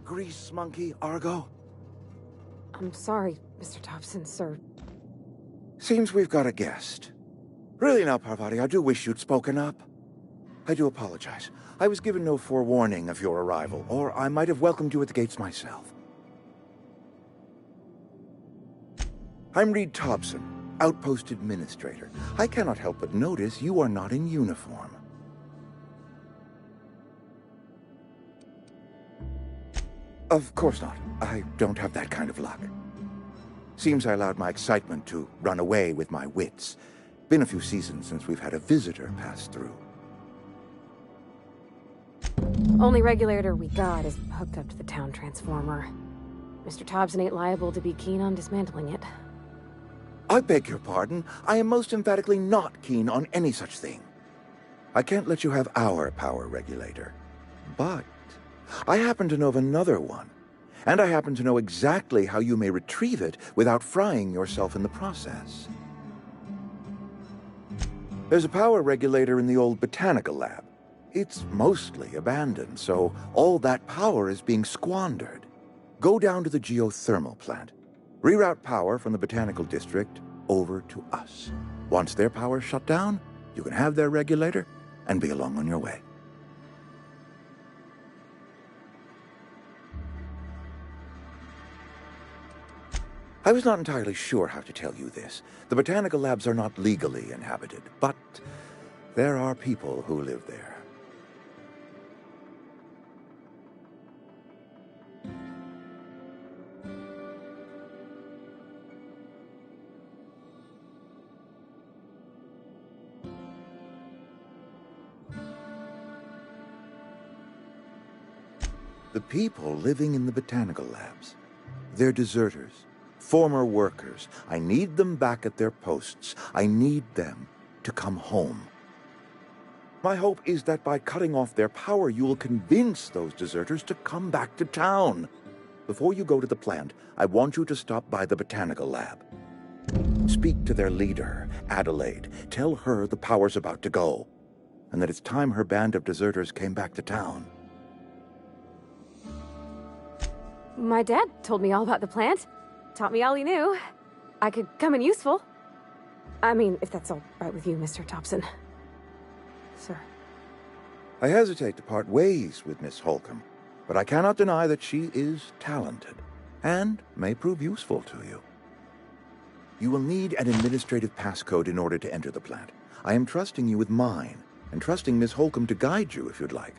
Grease monkey, Argo? I'm sorry, Mr. Thompson, sir. Seems we've got a guest. Really now, Parvati, I do wish you'd spoken up. I do apologize. I was given no forewarning of your arrival, or I might have welcomed you at the gates myself. I'm Reed Thompson, Outpost Administrator. I cannot help but notice you are not in uniform. Of course not. I don't have that kind of luck. Seems I allowed my excitement to run away with my wits. Been a few seasons since we've had a visitor pass through. Only regulator we got is hooked up to the town transformer. Mr. Thompson ain't liable to be keen on dismantling it. I beg your pardon. I am most emphatically not keen on any such thing. I can't let you have our power regulator. But I happen to know of another one, and I happen to know exactly how you may retrieve it without frying yourself in the process. There's a power regulator in the old botanical lab. It's mostly abandoned, so all that power is being squandered. Go down to the geothermal plant. Reroute power from the botanical district over to us. Once their power's shut down, you can have their regulator and be along on your way. I was not entirely sure how to tell you this. The botanical labs are not legally inhabited, but there are people who live there. The people living in the botanical labs, they're deserters. Former workers. I need them back at their posts. I need them to come home. My hope is that by cutting off their power, you will convince those deserters to come back to town. Before you go to the plant, I want you to stop by the botanical lab. Speak to their leader, Adelaide. Tell her the power's about to go, and that it's time her band of deserters came back to town. My dad told me all about the plant. Taught me all he knew. I could come in useful. I mean, if that's all right with you, Mr. Thompson. Sir. I hesitate to part ways with Miss Holcomb, but I cannot deny that she is talented, and may prove useful to you. You will need an administrative passcode in order to enter the plant. I am trusting you with mine, and trusting Miss Holcomb to guide you if you'd like.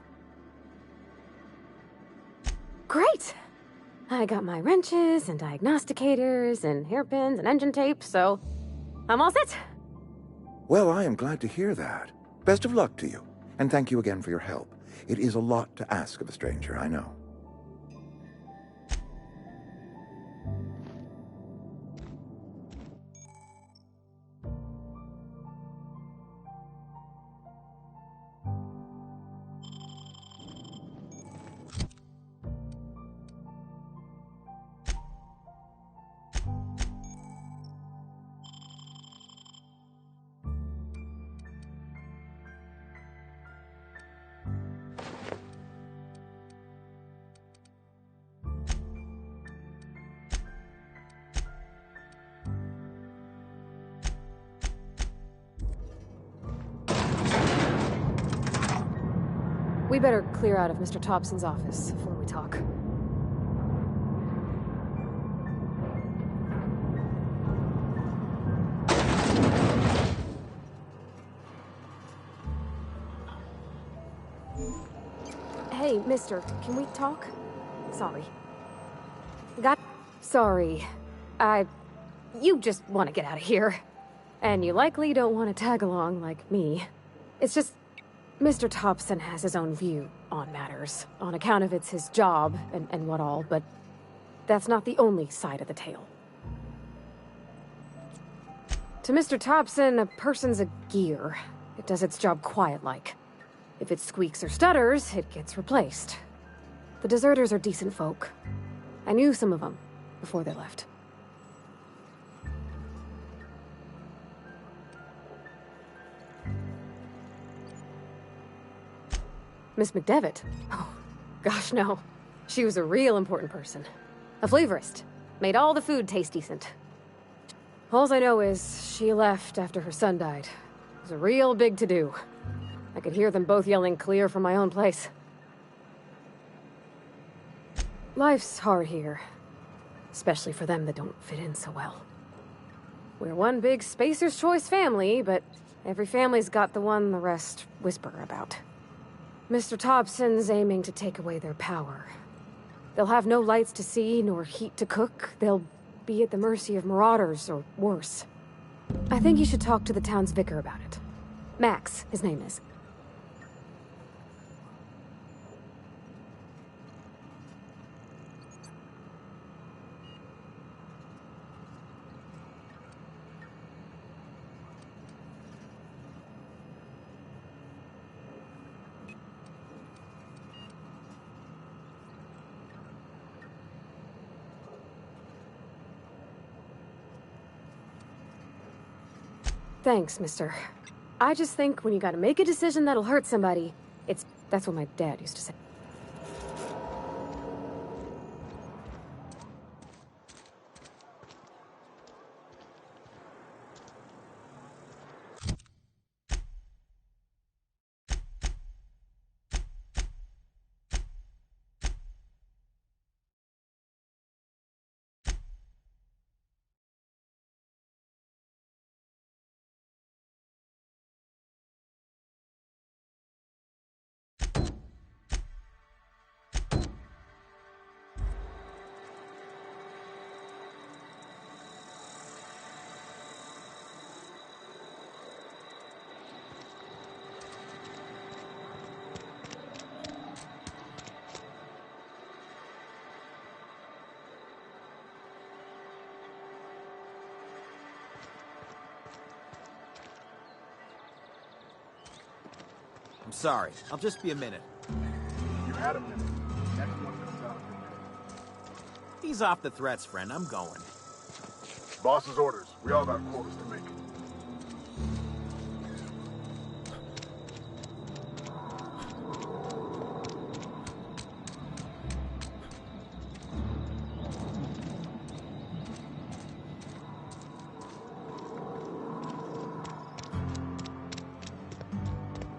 Great! I got my wrenches and diagnosticators and hairpins and engine tape, so I'm all set. Well, I am glad to hear that. Best of luck to you, and thank you again for your help. It is a lot to ask of a stranger, I know. We better clear out of Mr. Thompson's office before we talk. Hey, mister, can we talk? Sorry. Sorry. You just want to get out of here. And you likely don't want to tag along like me. It's just... Mr. Thompson has his own view on matters, on account of it's his job and what all, but that's not the only side of the tale. To Mr. Thompson, a person's a gear. It does its job quiet-like. If it squeaks or stutters, it gets replaced. The deserters are decent folk. I knew some of them before they left. Miss McDevitt? Oh, gosh, no. She was a real important person. A flavorist. Made all the food taste decent. Alls I know is she left after her son died. It was a real big to-do. I could hear them both yelling clear from my own place. Life's hard here. Especially for them that don't fit in so well. We're one big Spacer's Choice family, but every family's got the one the rest whisper about. Mr. Thompson's aiming to take away their power. They'll have no lights to see, nor heat to cook. They'll be at the mercy of marauders, or worse. I think you should talk to the town's vicar about it. Max, his name is. Thanks, mister. I just think when you gotta make a decision that'll hurt somebody, that's what my dad used to say. I'm sorry. I'll just be a minute. You had a minute. Next one comes out in a minute. Ease off the threats, friend. I'm going. Boss's orders. We all got quotas to make.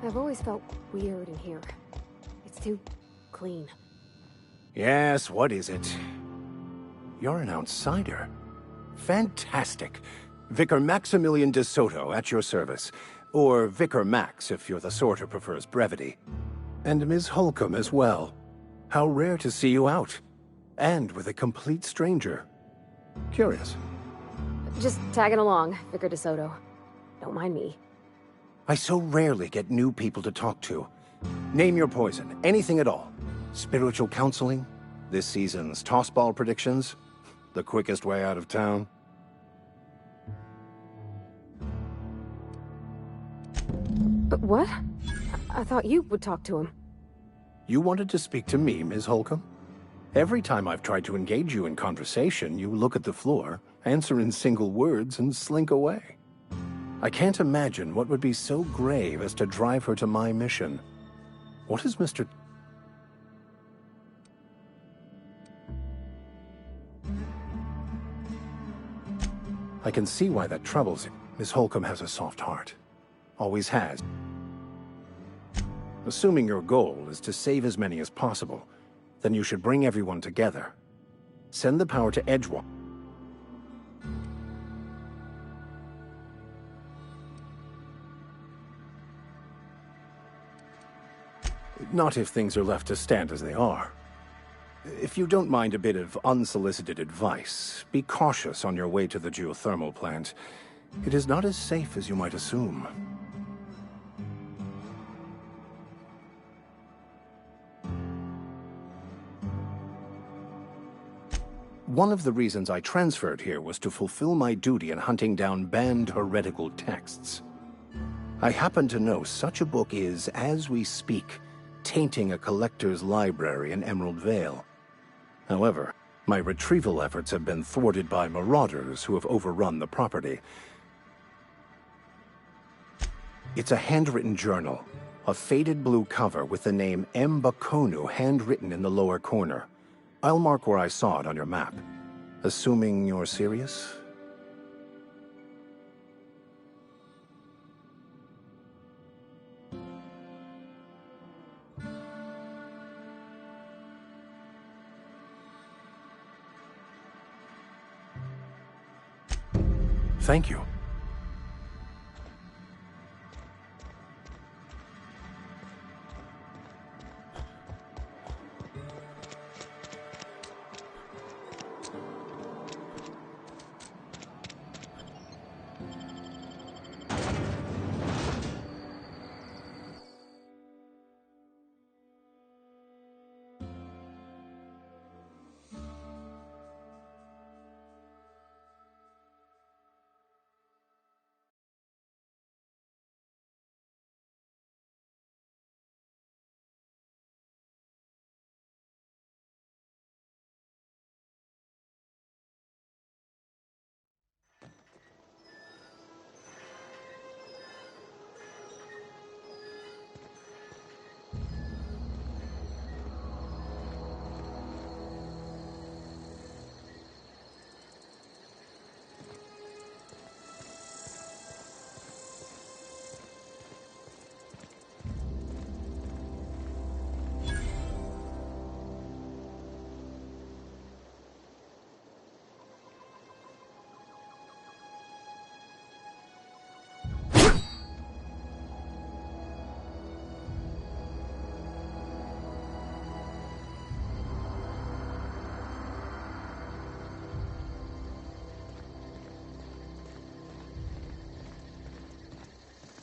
I've always felt weird in here. It's too clean. Yes, what is it? You're an outsider. Fantastic. Vicar Maximilian de Soto at your service. Or Vicar Max if you're the sort who prefers brevity. And Ms. Holcomb as well. How rare to see you out. And with a complete stranger. Curious. Just tagging along, Vicar de Soto. Don't mind me. I so rarely get new people to talk to. Name your poison, anything at all. Spiritual counseling? This season's tossball predictions? The quickest way out of town? But what? I thought you would talk to him. You wanted to speak to me, Ms. Holcomb? Every time I've tried to engage you in conversation, you look at the floor, answer in single words, and slink away. I can't imagine what would be so grave as to drive her to my mission. What is Mr. I can see why that troubles him. Miss Holcomb has a soft heart. Always has. Assuming your goal is to save as many as possible, then you should bring everyone together. Send the power to Edgewalk. Not if things are left to stand as they are. If you don't mind a bit of unsolicited advice, be cautious on your way to the geothermal plant. It is not as safe as you might assume. One of the reasons I transferred here was to fulfill my duty in hunting down banned heretical texts. I happen to know such a book is, as we speak, tainting a collector's library in Emerald Vale. However, my retrieval efforts have been thwarted by marauders who have overrun the property. It's a handwritten journal, a faded blue cover with the name M. Bakonu handwritten in the lower corner. I'll mark where I saw it on your map. Assuming you're serious? Thank you.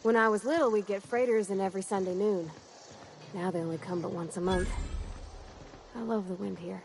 When I was little, we'd get freighters in every Sunday noon. Now they only come but once a month. I love the wind here.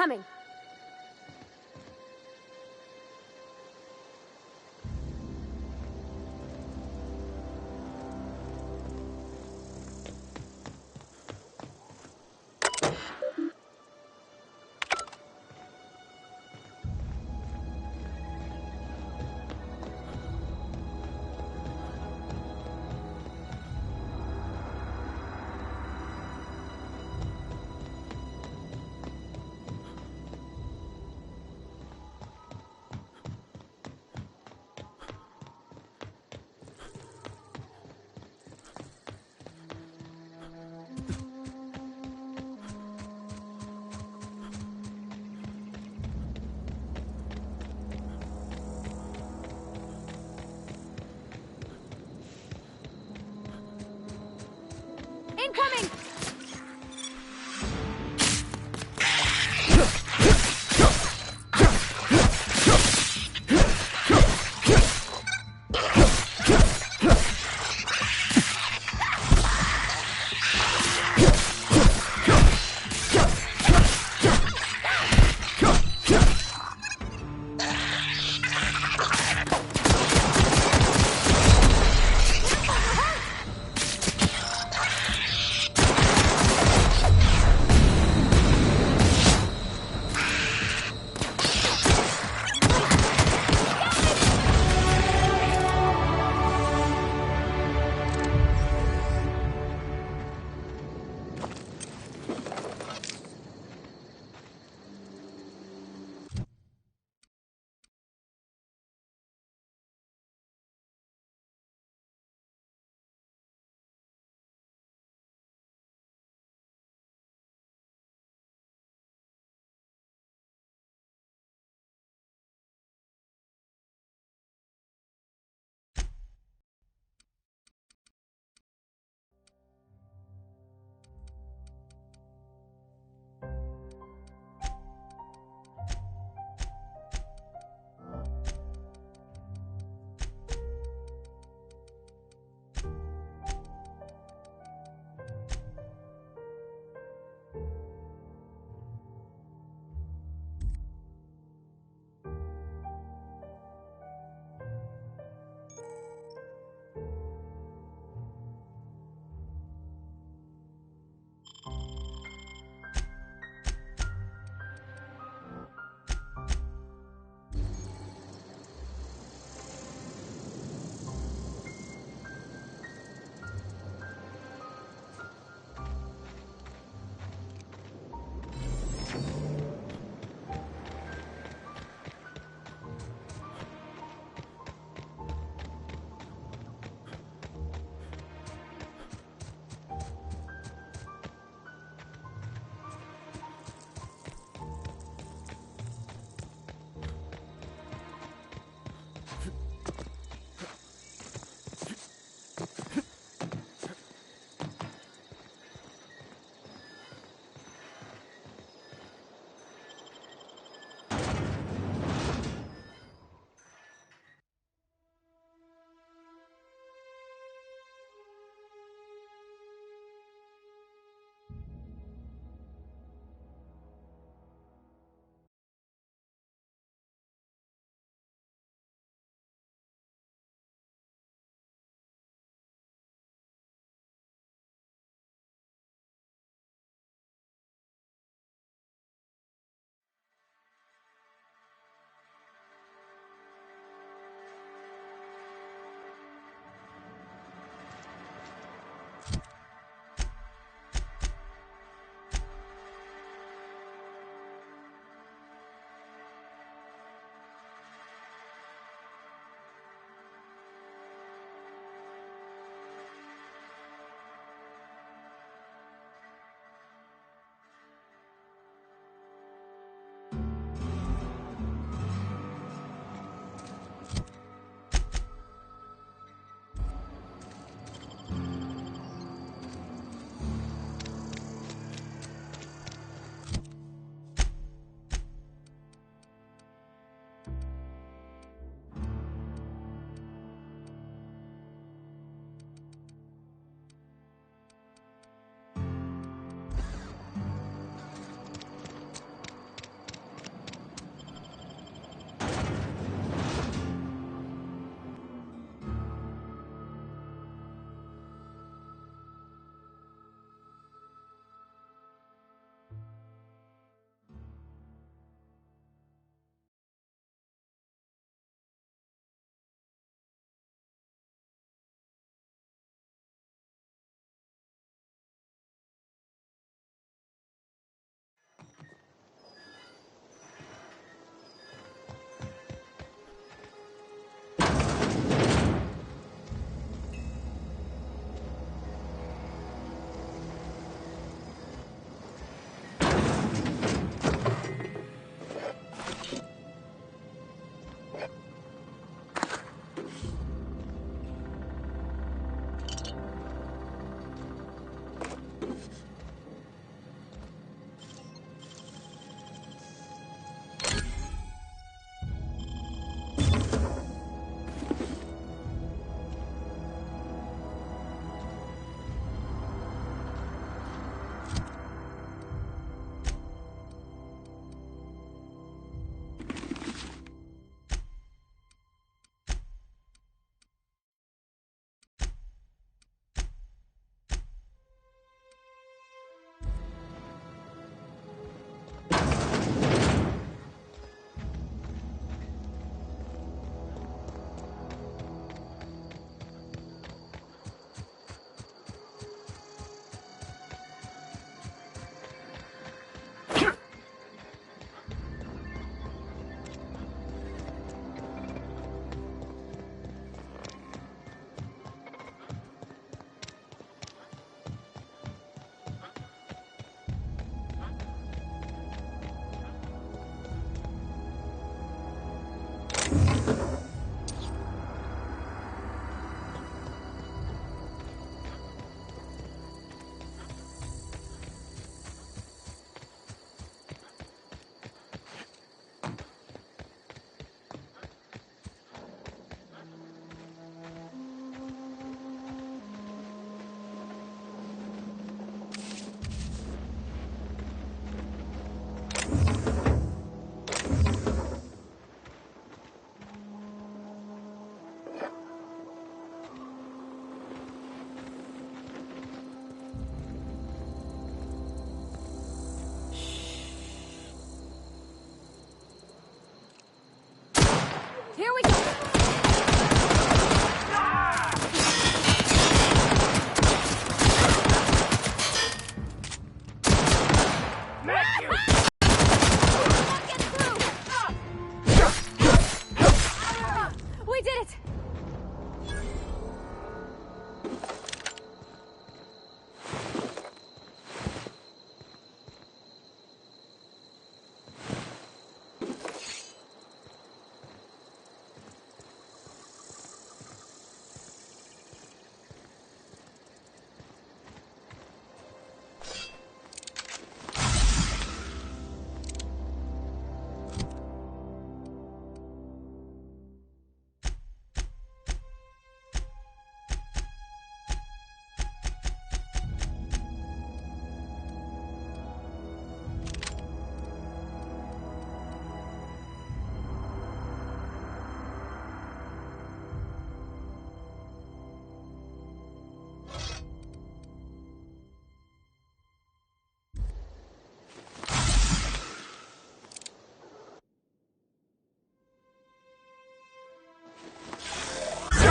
coming.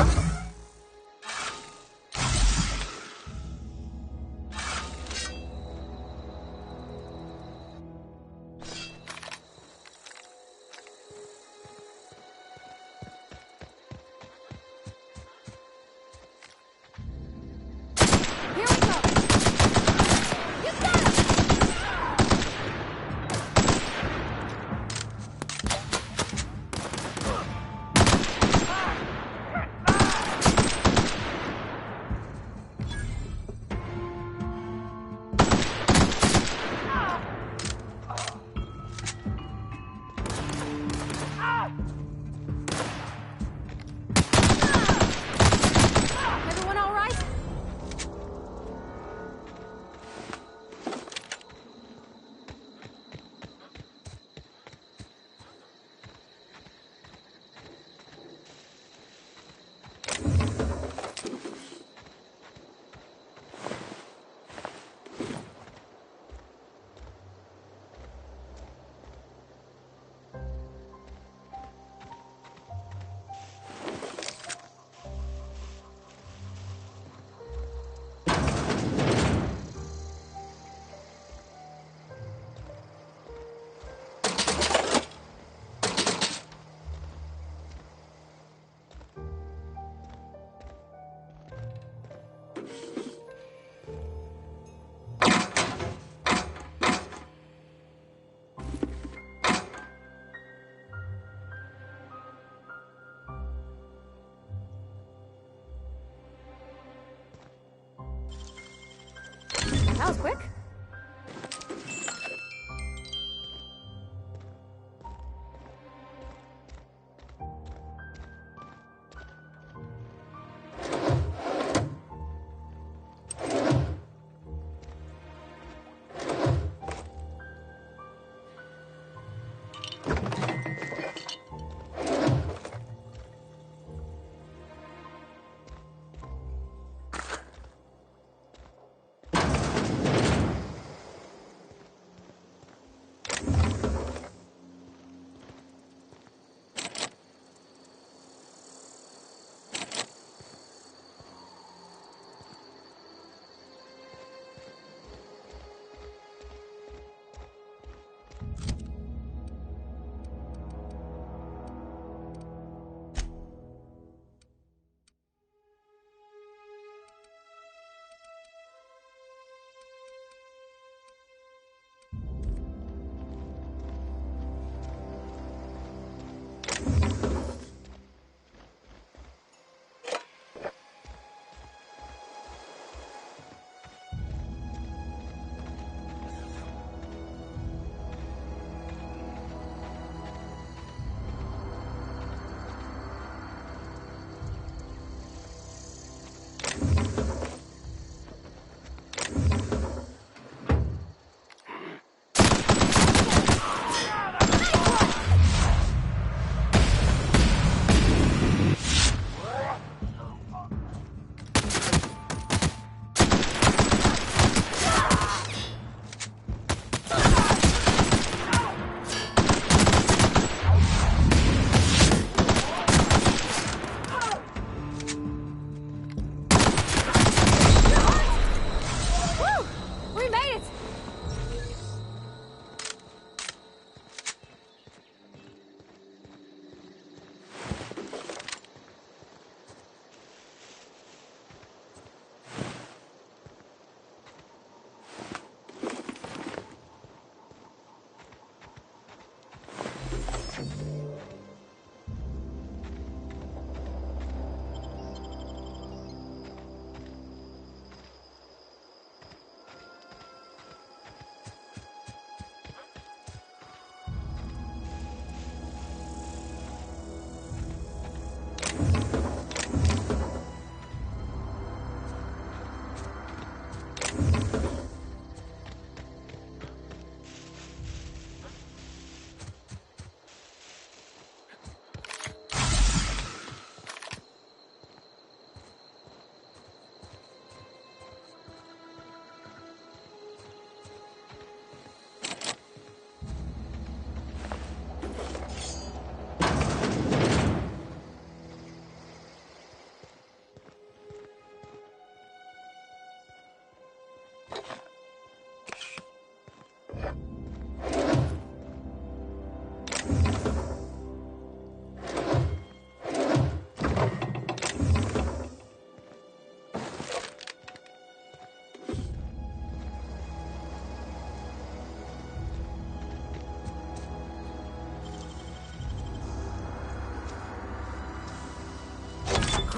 Here we go! You got him! Everyone all right? That was quick.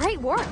Great work!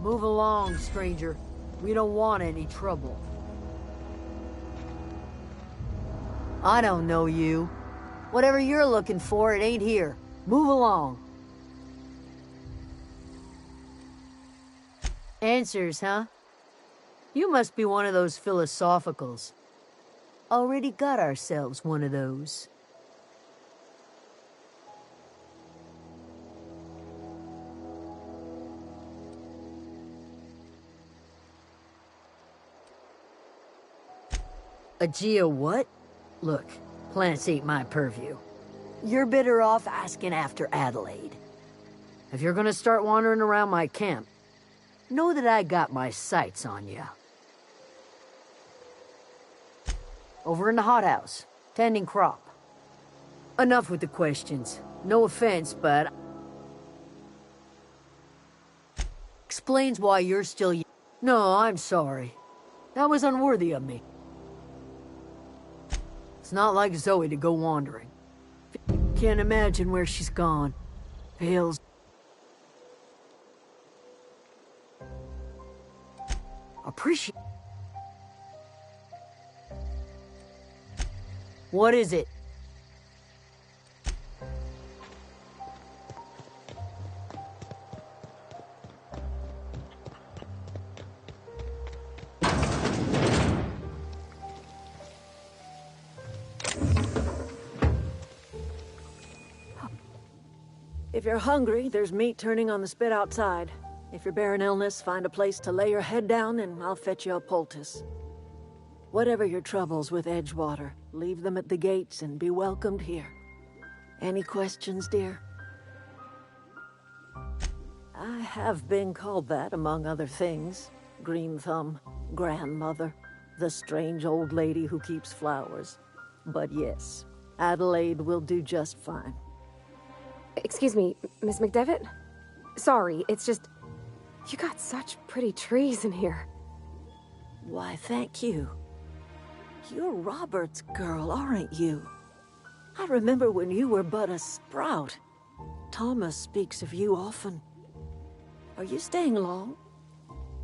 Move along, stranger. We don't want any trouble. I don't know you. Whatever you're looking for, it ain't here. Move along. Answers, huh? You must be one of those philosophicals. Already got ourselves one of those. A geo what? Look, plants ain't my purview. You're better off asking after Adelaide. If you're gonna start wandering around my camp, know that I got my sights on you. Over in the hothouse, tending crop. Enough with the questions. No offense, but... Explains why you're still... No, I'm sorry. That was unworthy of me. It's not like Zoe to go wandering. Can't imagine where she's gone. Pales. Appreciate... What is it? If you're hungry, there's meat turning on the spit outside. If you're bearing illness, find a place to lay your head down and I'll fetch you a poultice. Whatever your troubles with Edgewater, leave them at the gates and be welcomed here. Any questions, dear? I have been called that, among other things. Green Thumb, grandmother, the strange old lady who keeps flowers. But yes, Adelaide will do just fine. Excuse me, Miss McDevitt? Sorry, it's just... You got such pretty trees in here. Why, thank you. You're Robert's girl, aren't you? I remember when you were but a sprout. Thomas speaks of you often. Are you staying long?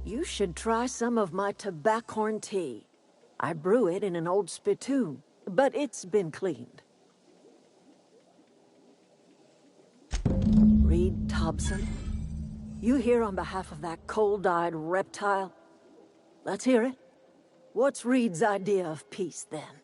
You should try some of my tobaccorn tea. I brew it in an old spittoon, but it's been cleaned. Reed Thompson? You here on behalf of that cold-eyed reptile? Let's hear it. What's Reed's idea of peace, then?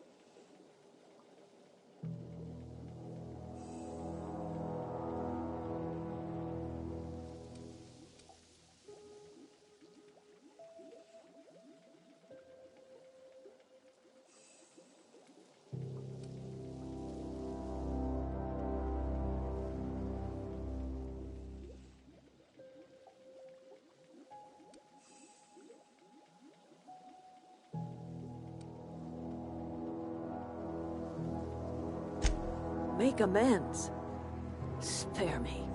Make amends. Spare me.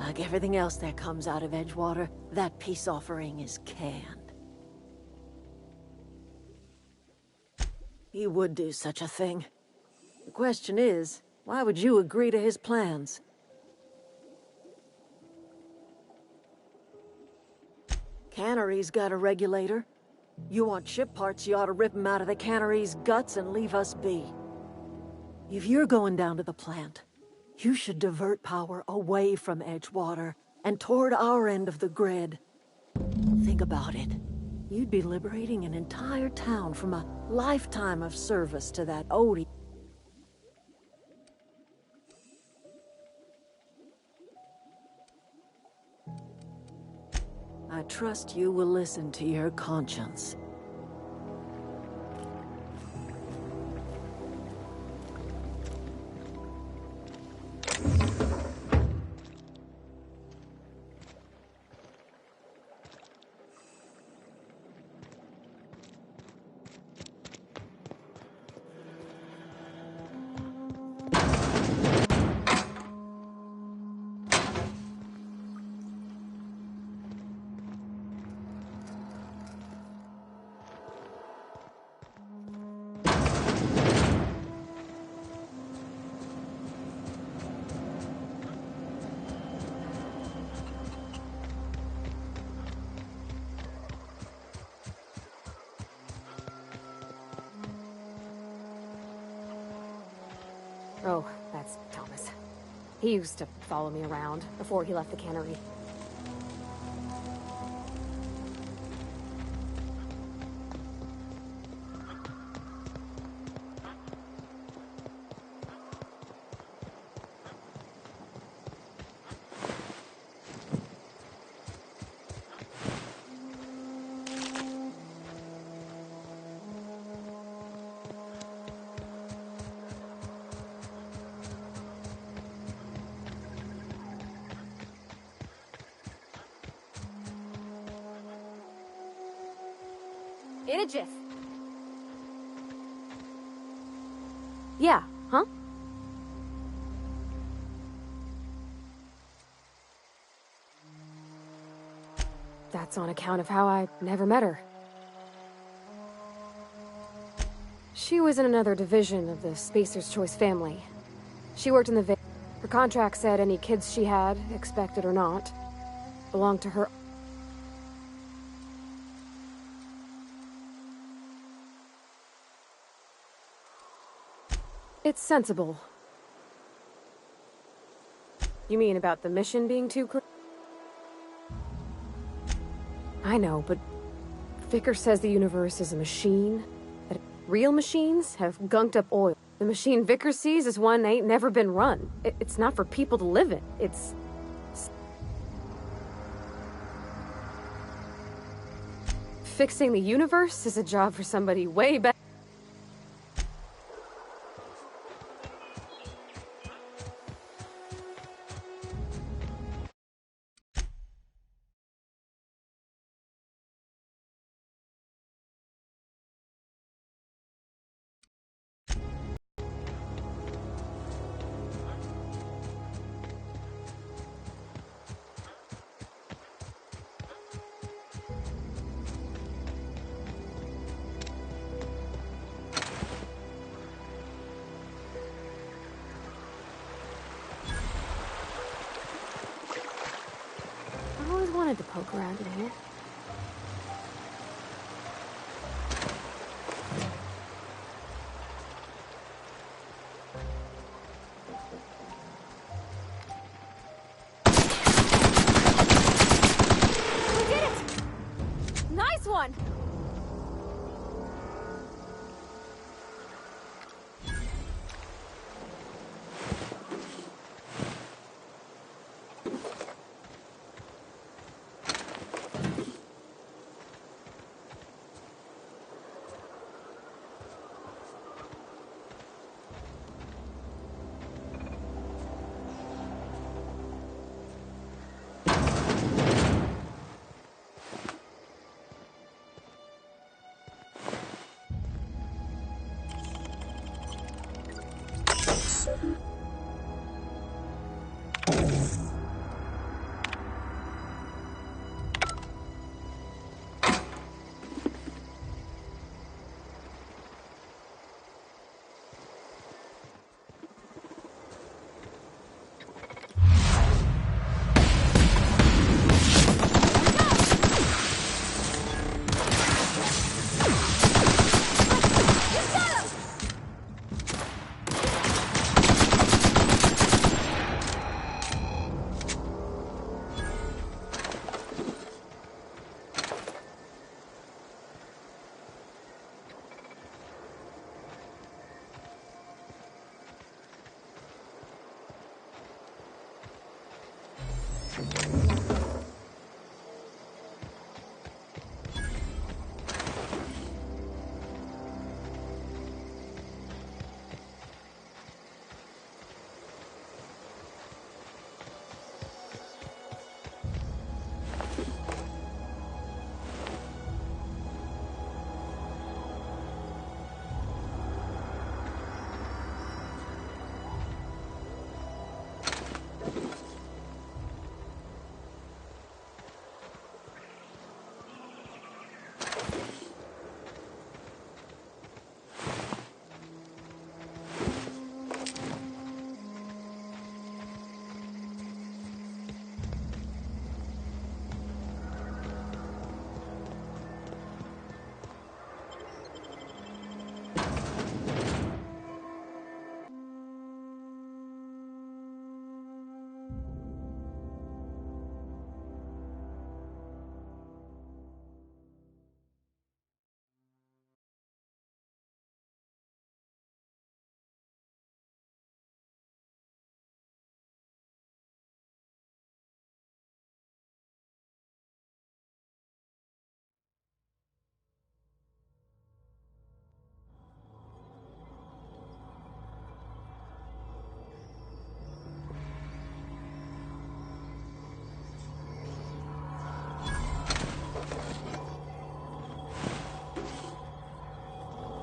Like everything else that comes out of Edgewater, that peace offering is canned. He would do such a thing. The question is, why would you agree to his plans? Cannery's got a regulator. You want ship parts, you ought to rip him out of the cannery's guts and leave us be. If you're going down to the plant, you should divert power away from Edgewater and toward our end of the grid. Think about it. You'd be liberating an entire town from a lifetime of service to that Odie. I trust you will listen to your conscience. Oh, that's Thomas. He used to follow me around before he left the cannery. In a jiff. Yeah, huh? That's on account of how I never met her. She was in another division of the Spacer's Choice family. She worked in the her contract said any kids she had, expected or not, belonged to her. It's sensible. You mean about the mission being too clear? I know, but Vicker says the universe is a machine. That real machines have gunked up oil. The machine Vicker sees is one ain't never been run. It's not for people to live in. It's... Fixing the universe is a job for somebody way better. I always wanted to poke around in here. We did it! Nice one!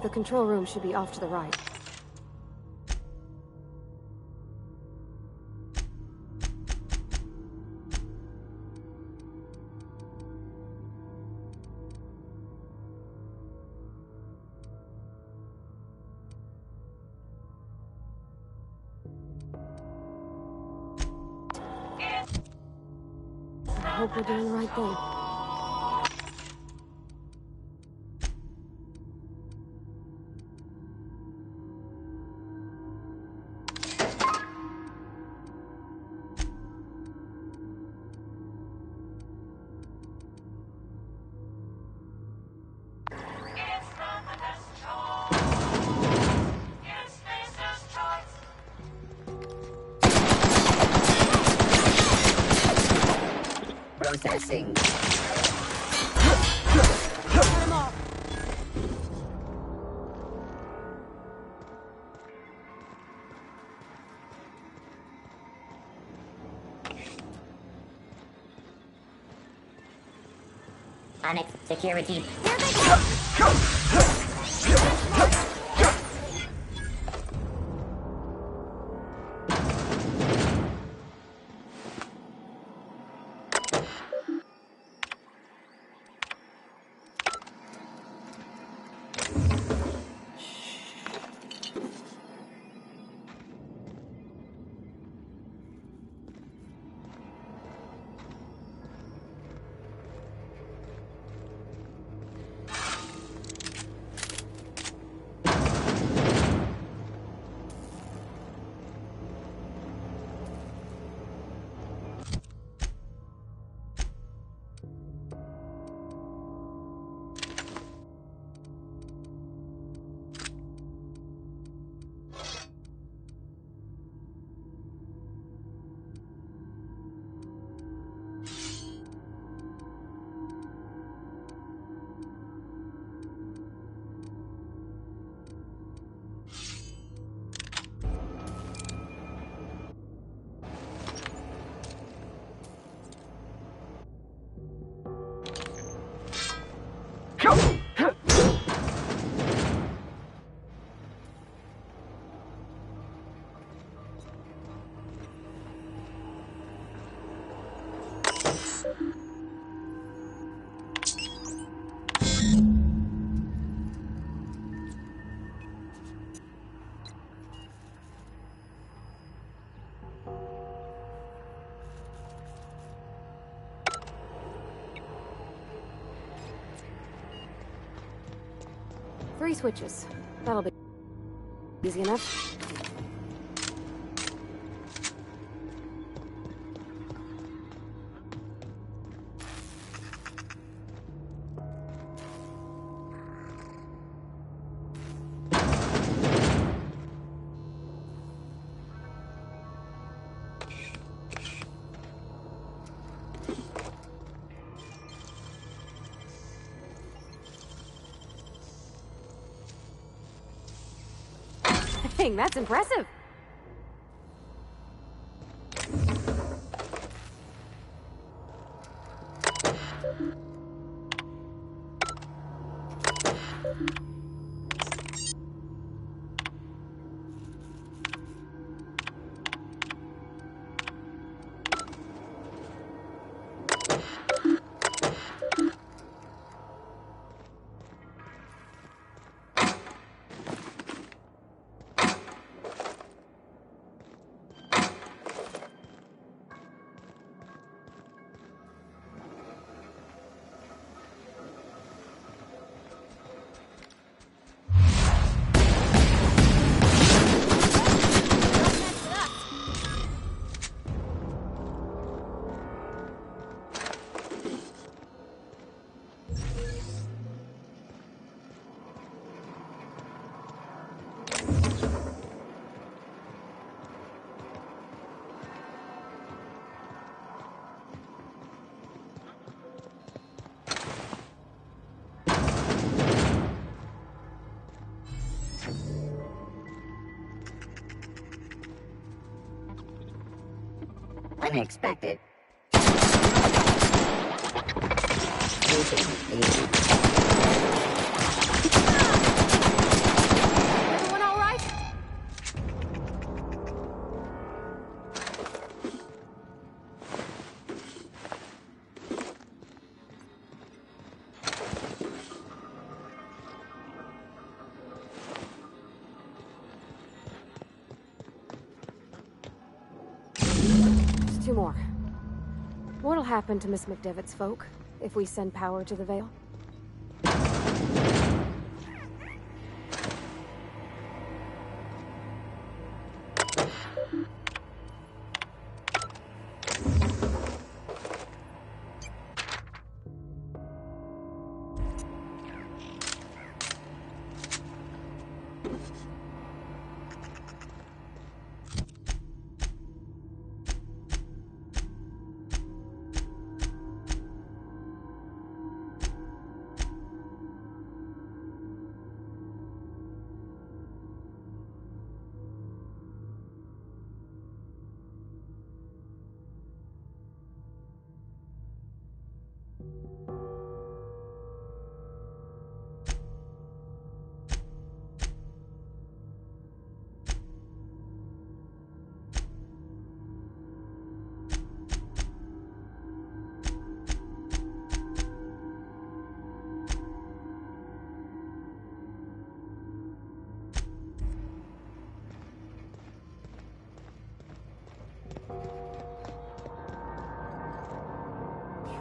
The control room should be off to the right. I hope we're doing the right thing. Processing. Onyx security. Three switches. That'll be easy enough. Dang, that's impressive. Unexpected. Everyone all right? Just two more. What'll happen to Miss McDevitt's folk if we send power to the Vale?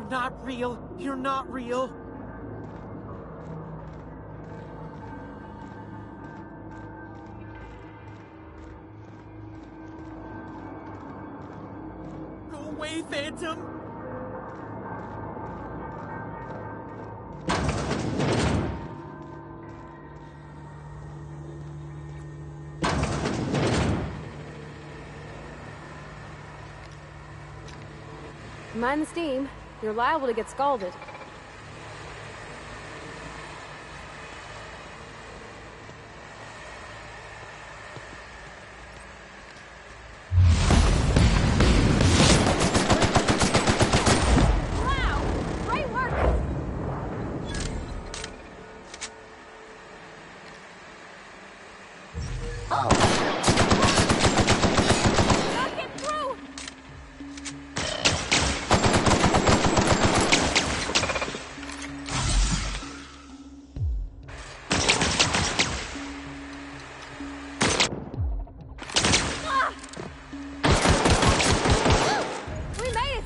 You're not real. You're not real. Go away, Phantom. Mind the steam. You're liable to get scalded. Wow! Great work! Knock it through! We made it!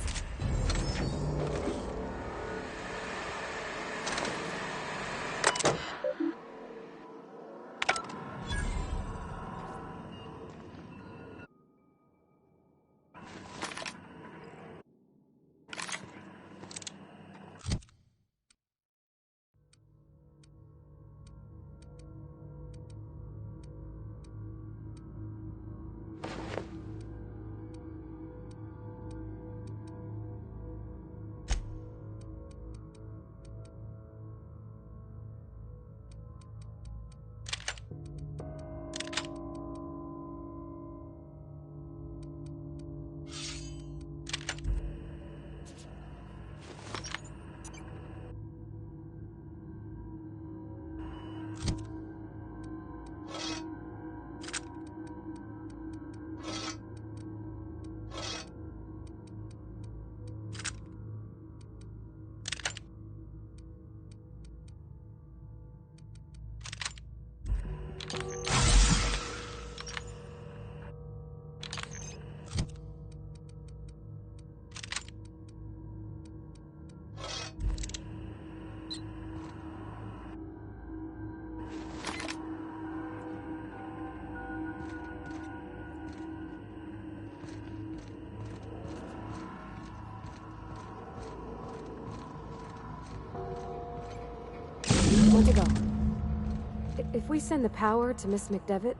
want to go. If we send the power to Miss McDevitt,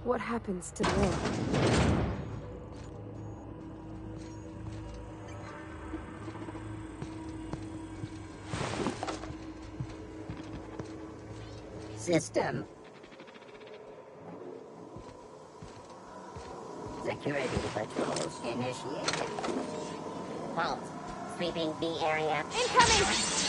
what happens to the rail? System. Security patrols initiated. Halt. Sweeping the area. Incoming!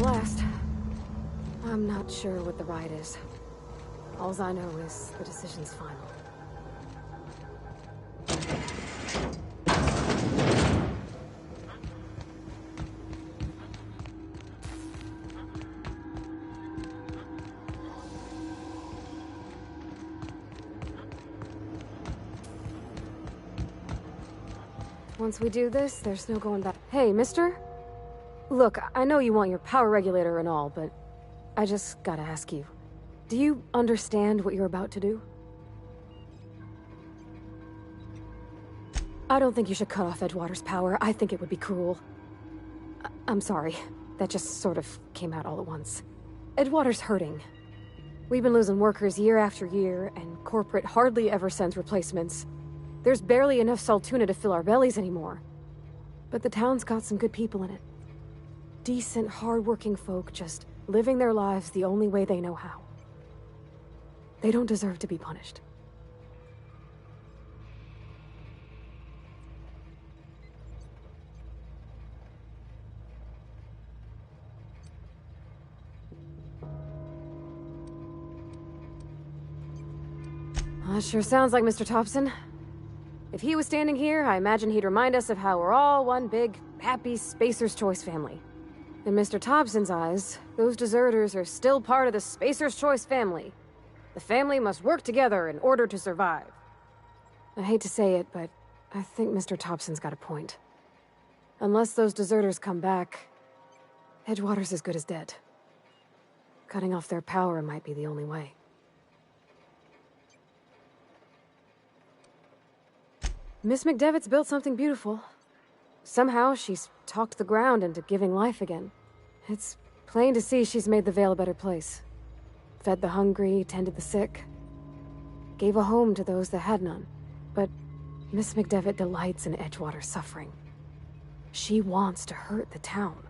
Last. I'm not sure what the right is. All I know is the decision's final. Once we do this, there's no going back. Hey, mister? Look, I know you want your power regulator and all, but I just gotta ask you. Do you understand what you're about to do? I don't think you should cut off Edgewater's power. I think it would be cruel. I'm sorry. That just sort of came out all at once. Edgewater's hurting. We've been losing workers year after year, and corporate hardly ever sends replacements. There's barely enough Saltuna to fill our bellies anymore. But the town's got some good people in it. Decent, hard-working folk just living their lives the only way they know how. They don't deserve to be punished. That sure sounds like Mr. Thompson. If he was standing here, I imagine he'd remind us of how we're all one big, happy Spacer's Choice family. In Mr. Thompson's eyes, those deserters are still part of the Spacer's Choice family. The family must work together in order to survive. I hate to say it, but I think Mr. Thompson's got a point. Unless those deserters come back, Edgewater's as good as dead. Cutting off their power might be the only way. Miss McDevitt's built something beautiful. Somehow, she's talked the ground into giving life again. It's plain to see she's made the Vale a better place. Fed the hungry, tended the sick. Gave a home to those that had none. But Miss McDevitt delights in Edgewater's suffering. She wants to hurt the town.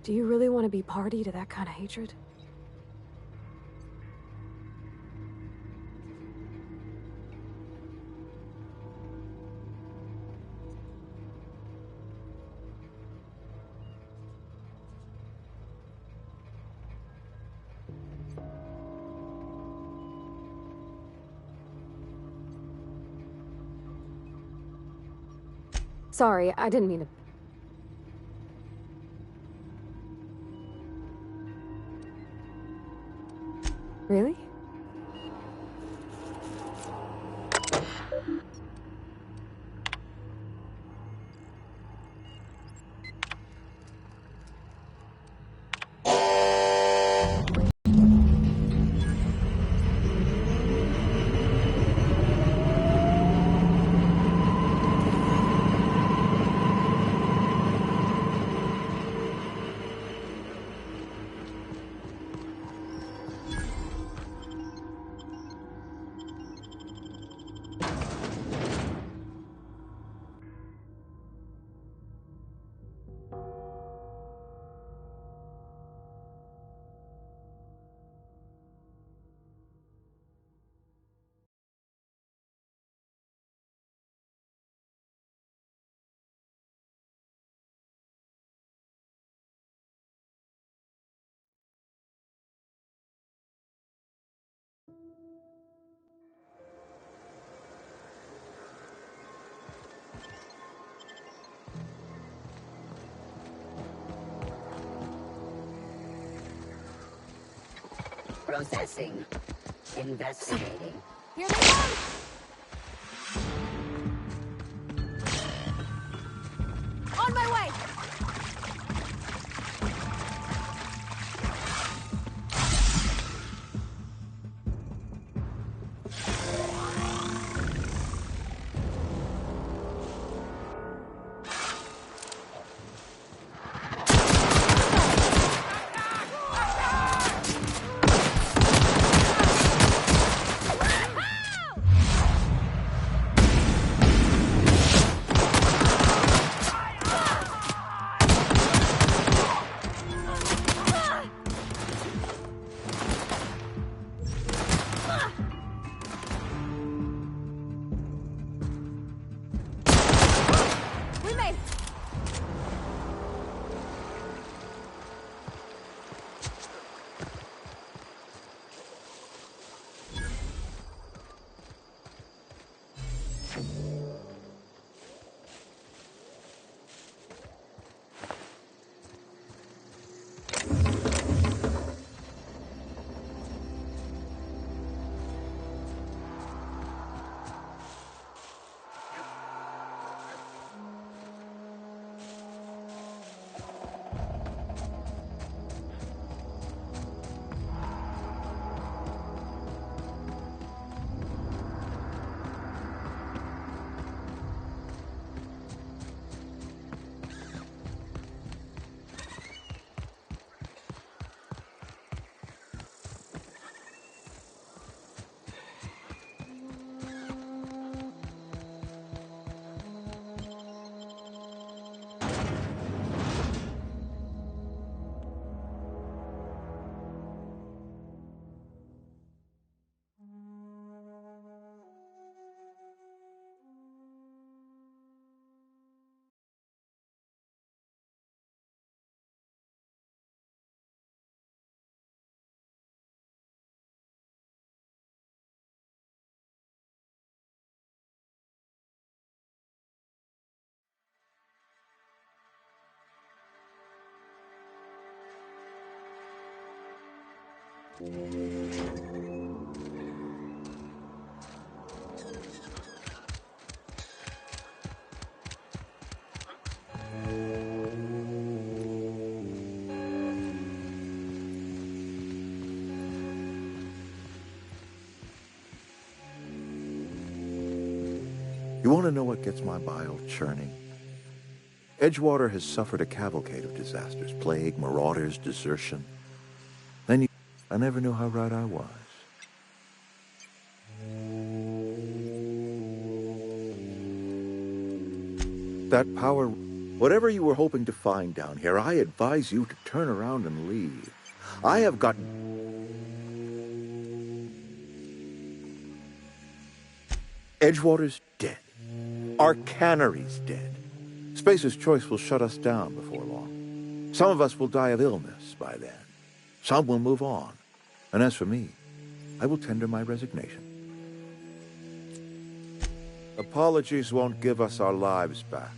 Do you really want to be party to that kind of hatred? Sorry, I didn't mean to... Really? Processing. Investigating. Here they come! On my way! We made it! You want to know what gets my bile churning? Edgewater has suffered a cavalcade of disasters, plague, marauders, desertion. I never knew how right I was. That power, whatever you were hoping to find down here, I advise you to turn around and leave. I have got... Edgewater's dead. Our cannery's dead. Spacer's Choice will shut us down before long. Some of us will die of illness by then. Some will move on. And as for me, I will tender my resignation. Apologies won't give us our lives back.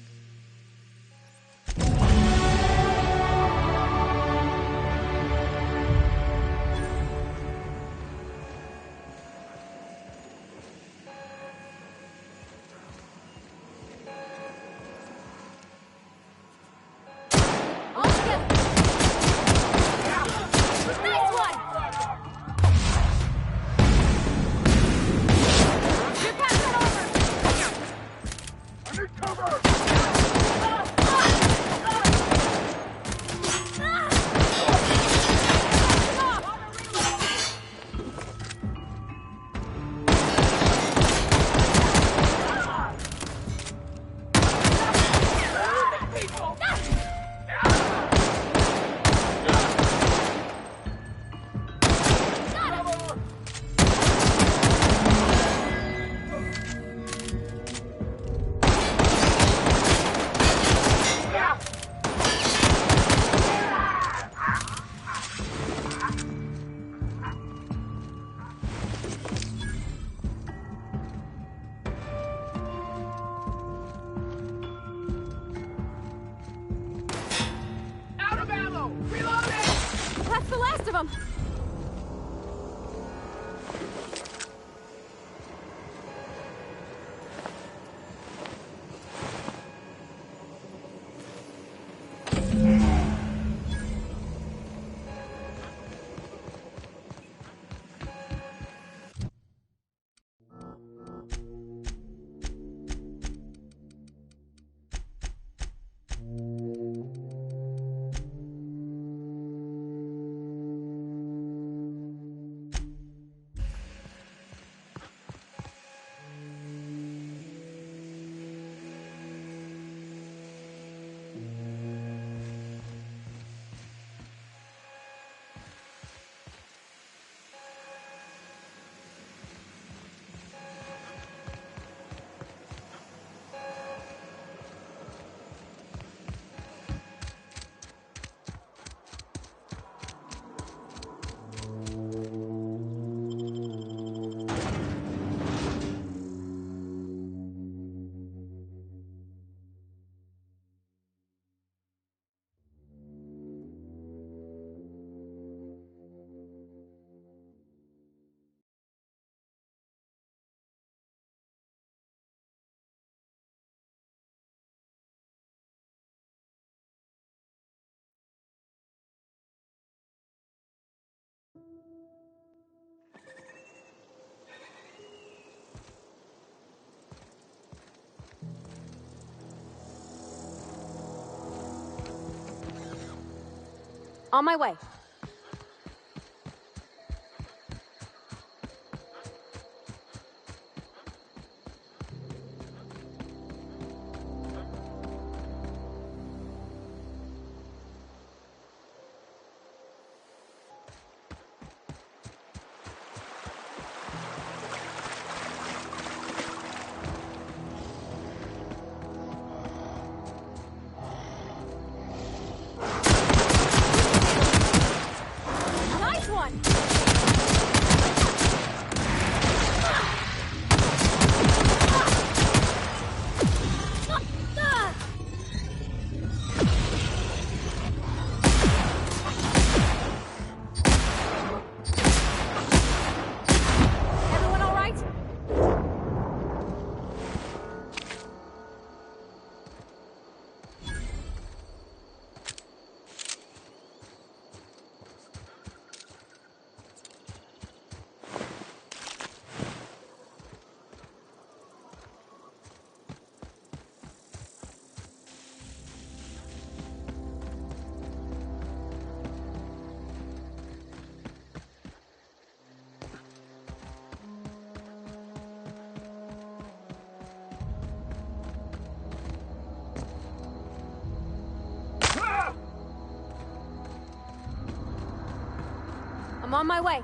That's the last of them! On my way. Nice one! Everyone all right? I'm on my way.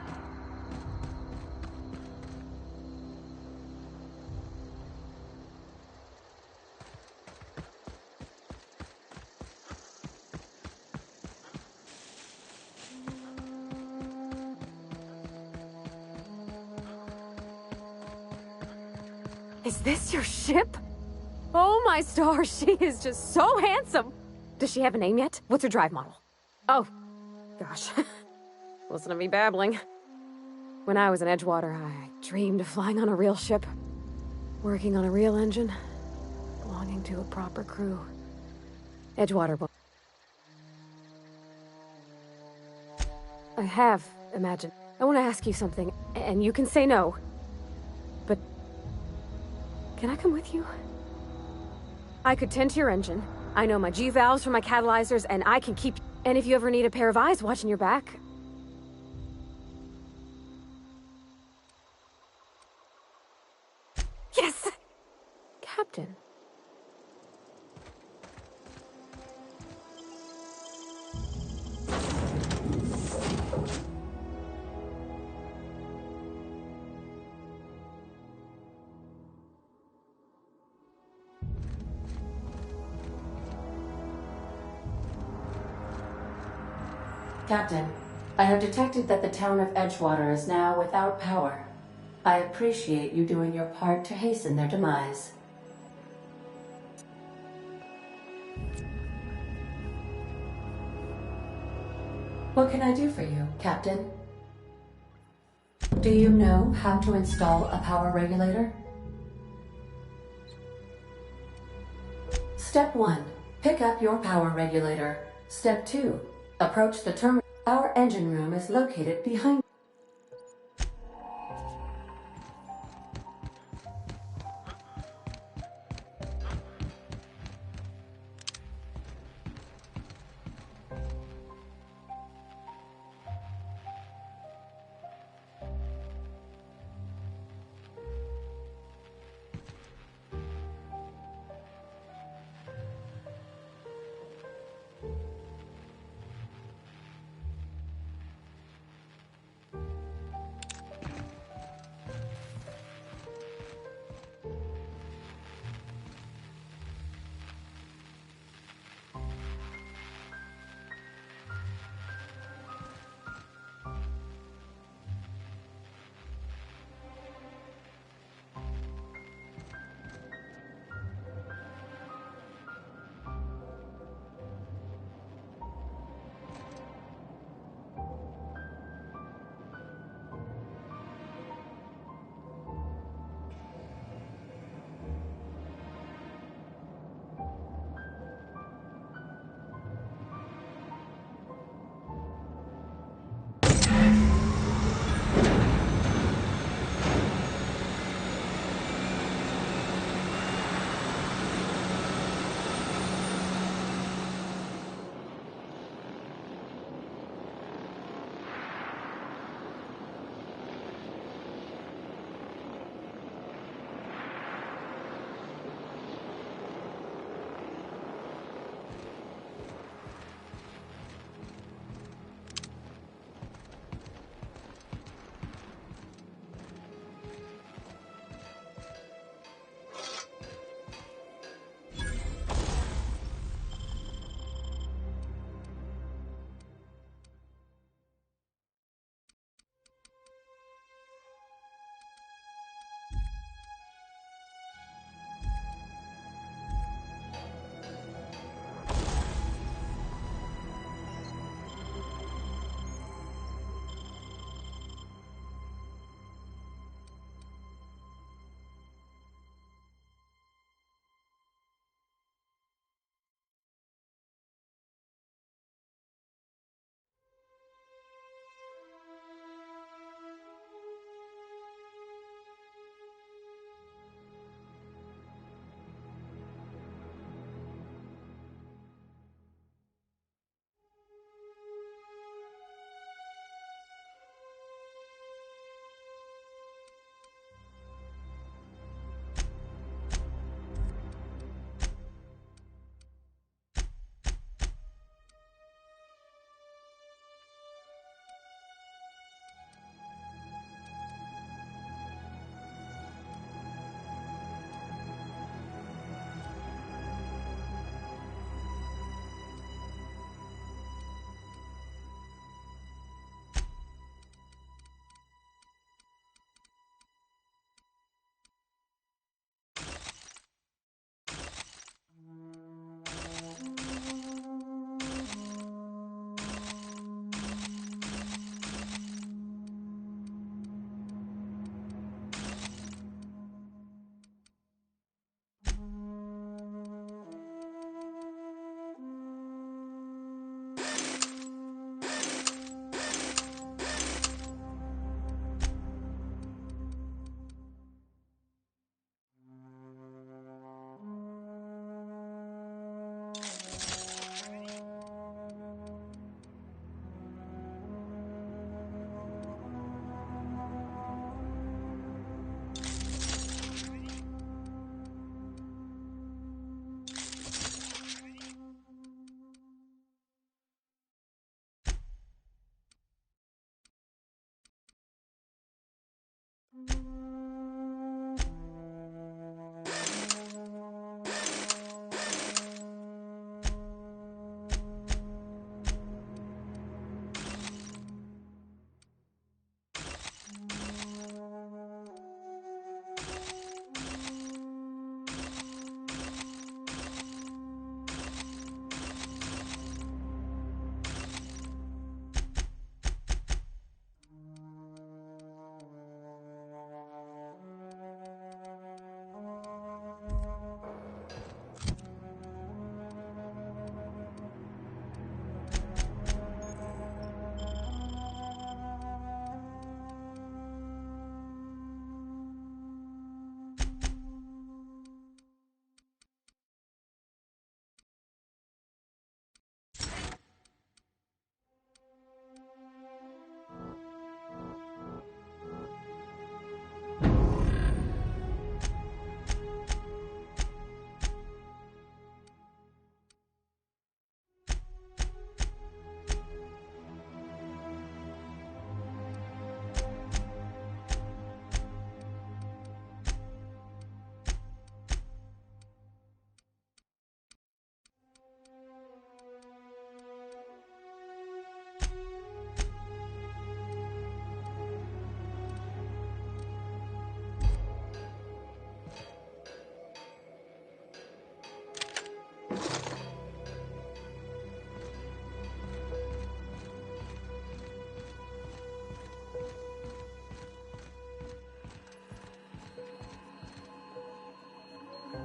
Is this your ship? Oh my stars, she is just so handsome! Does she have a name yet? What's her drive model? Oh, gosh. Listen to me babbling. When I was in Edgewater, I dreamed of flying on a real ship, working on a real engine, belonging to a proper crew. Edgewater. I have imagined. I want to ask you something, and you can say no. But can I come with you? I could tend to your engine. I know my G-valves for my catalyzers, and I can keep... And if you ever need a pair of eyes watching your back... Yes! Captain. Captain, I have detected that the town of Edgewater is now without power. I appreciate you doing your part to hasten their demise. What can I do for you, Captain? Do you know how to install a power regulator? Step 1. Pick up your power regulator. Step 2. Approach the terminal. Our engine room is located behind.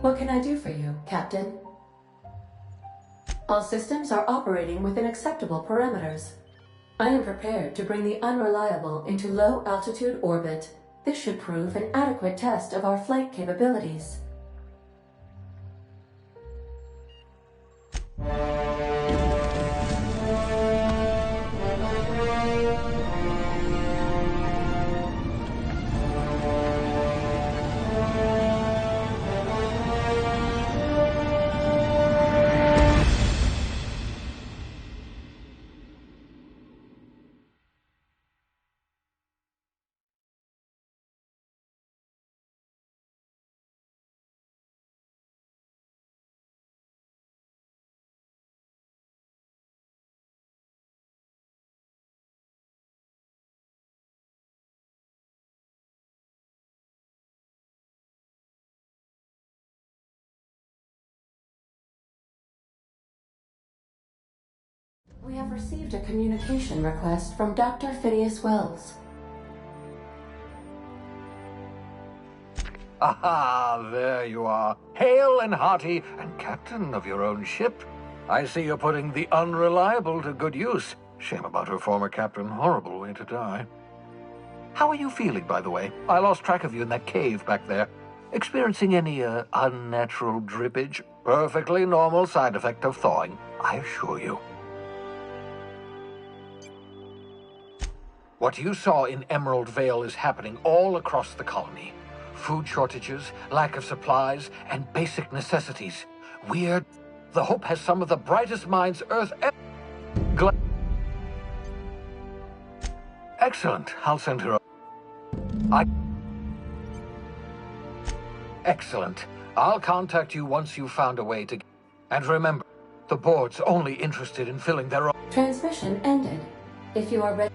What can I do for you, Captain? All systems are operating within acceptable parameters. I am prepared to bring the unreliable into low-altitude orbit. This should prove an adequate test of our flight capabilities. We have received a communication request from Dr. Phineas Wells. Aha, there you are. Hale and hearty, and captain of your own ship. I see you're putting the unreliable to good use. Shame about her former captain. Horrible way to die. How are you feeling, by the way? I lost track of you in that cave back there. Experiencing any, unnatural drippage? Perfectly normal side effect of thawing, I assure you. What you saw in Emerald Vale is happening all across the colony. Food shortages, lack of supplies, and basic necessities. The Hope has some of the brightest minds Earth ever... Excellent. I'll send her Excellent. I'll contact you once you've found a way to... And remember, the board's only interested in filling their own... Transmission ended. If you are ready...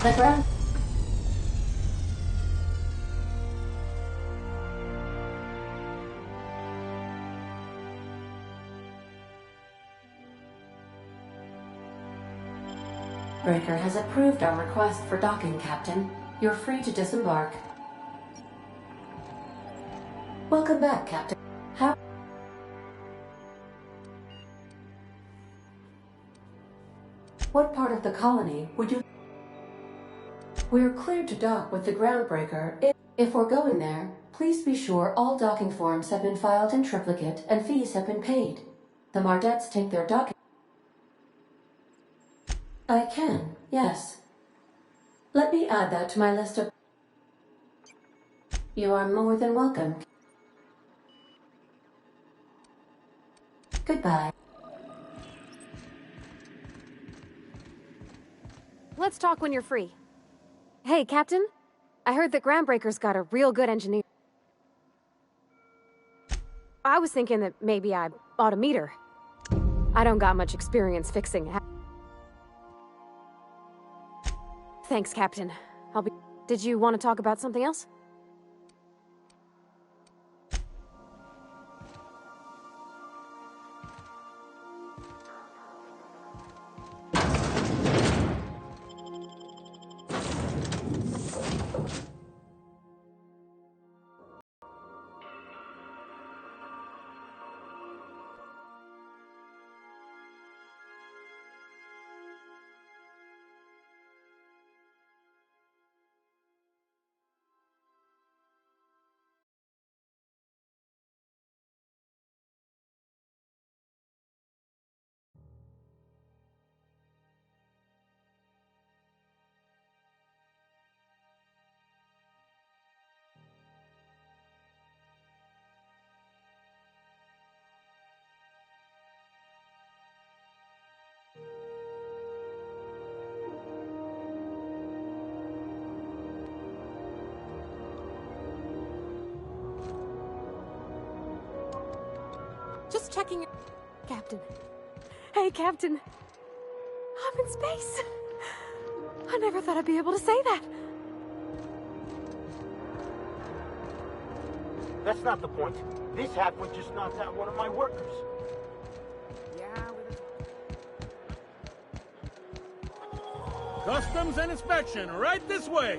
The ground... Breaker has approved our request for docking, Captain. You're free to disembark. Welcome back, Captain. What part of the colony would you... We're cleared to dock with the Groundbreaker. If we're going there, please be sure all docking forms have been filed in triplicate and fees have been paid. The Mardettes take their docking... I can, yes. Let me add that to my list of... You are more than welcome. Goodbye. Let's talk when you're free. Hey, Captain. I heard that Groundbreaker's got a real good engineer. I was thinking that maybe I ought to meet her. I don't got much experience fixing... Thanks, Captain. Did you want to talk about something else? Just checking your... Captain. Hey, Captain. I'm in space. I never thought I'd be able to say that. That's not the point. This halfwit just knocked out one of my workers. Customs and inspection, right this way!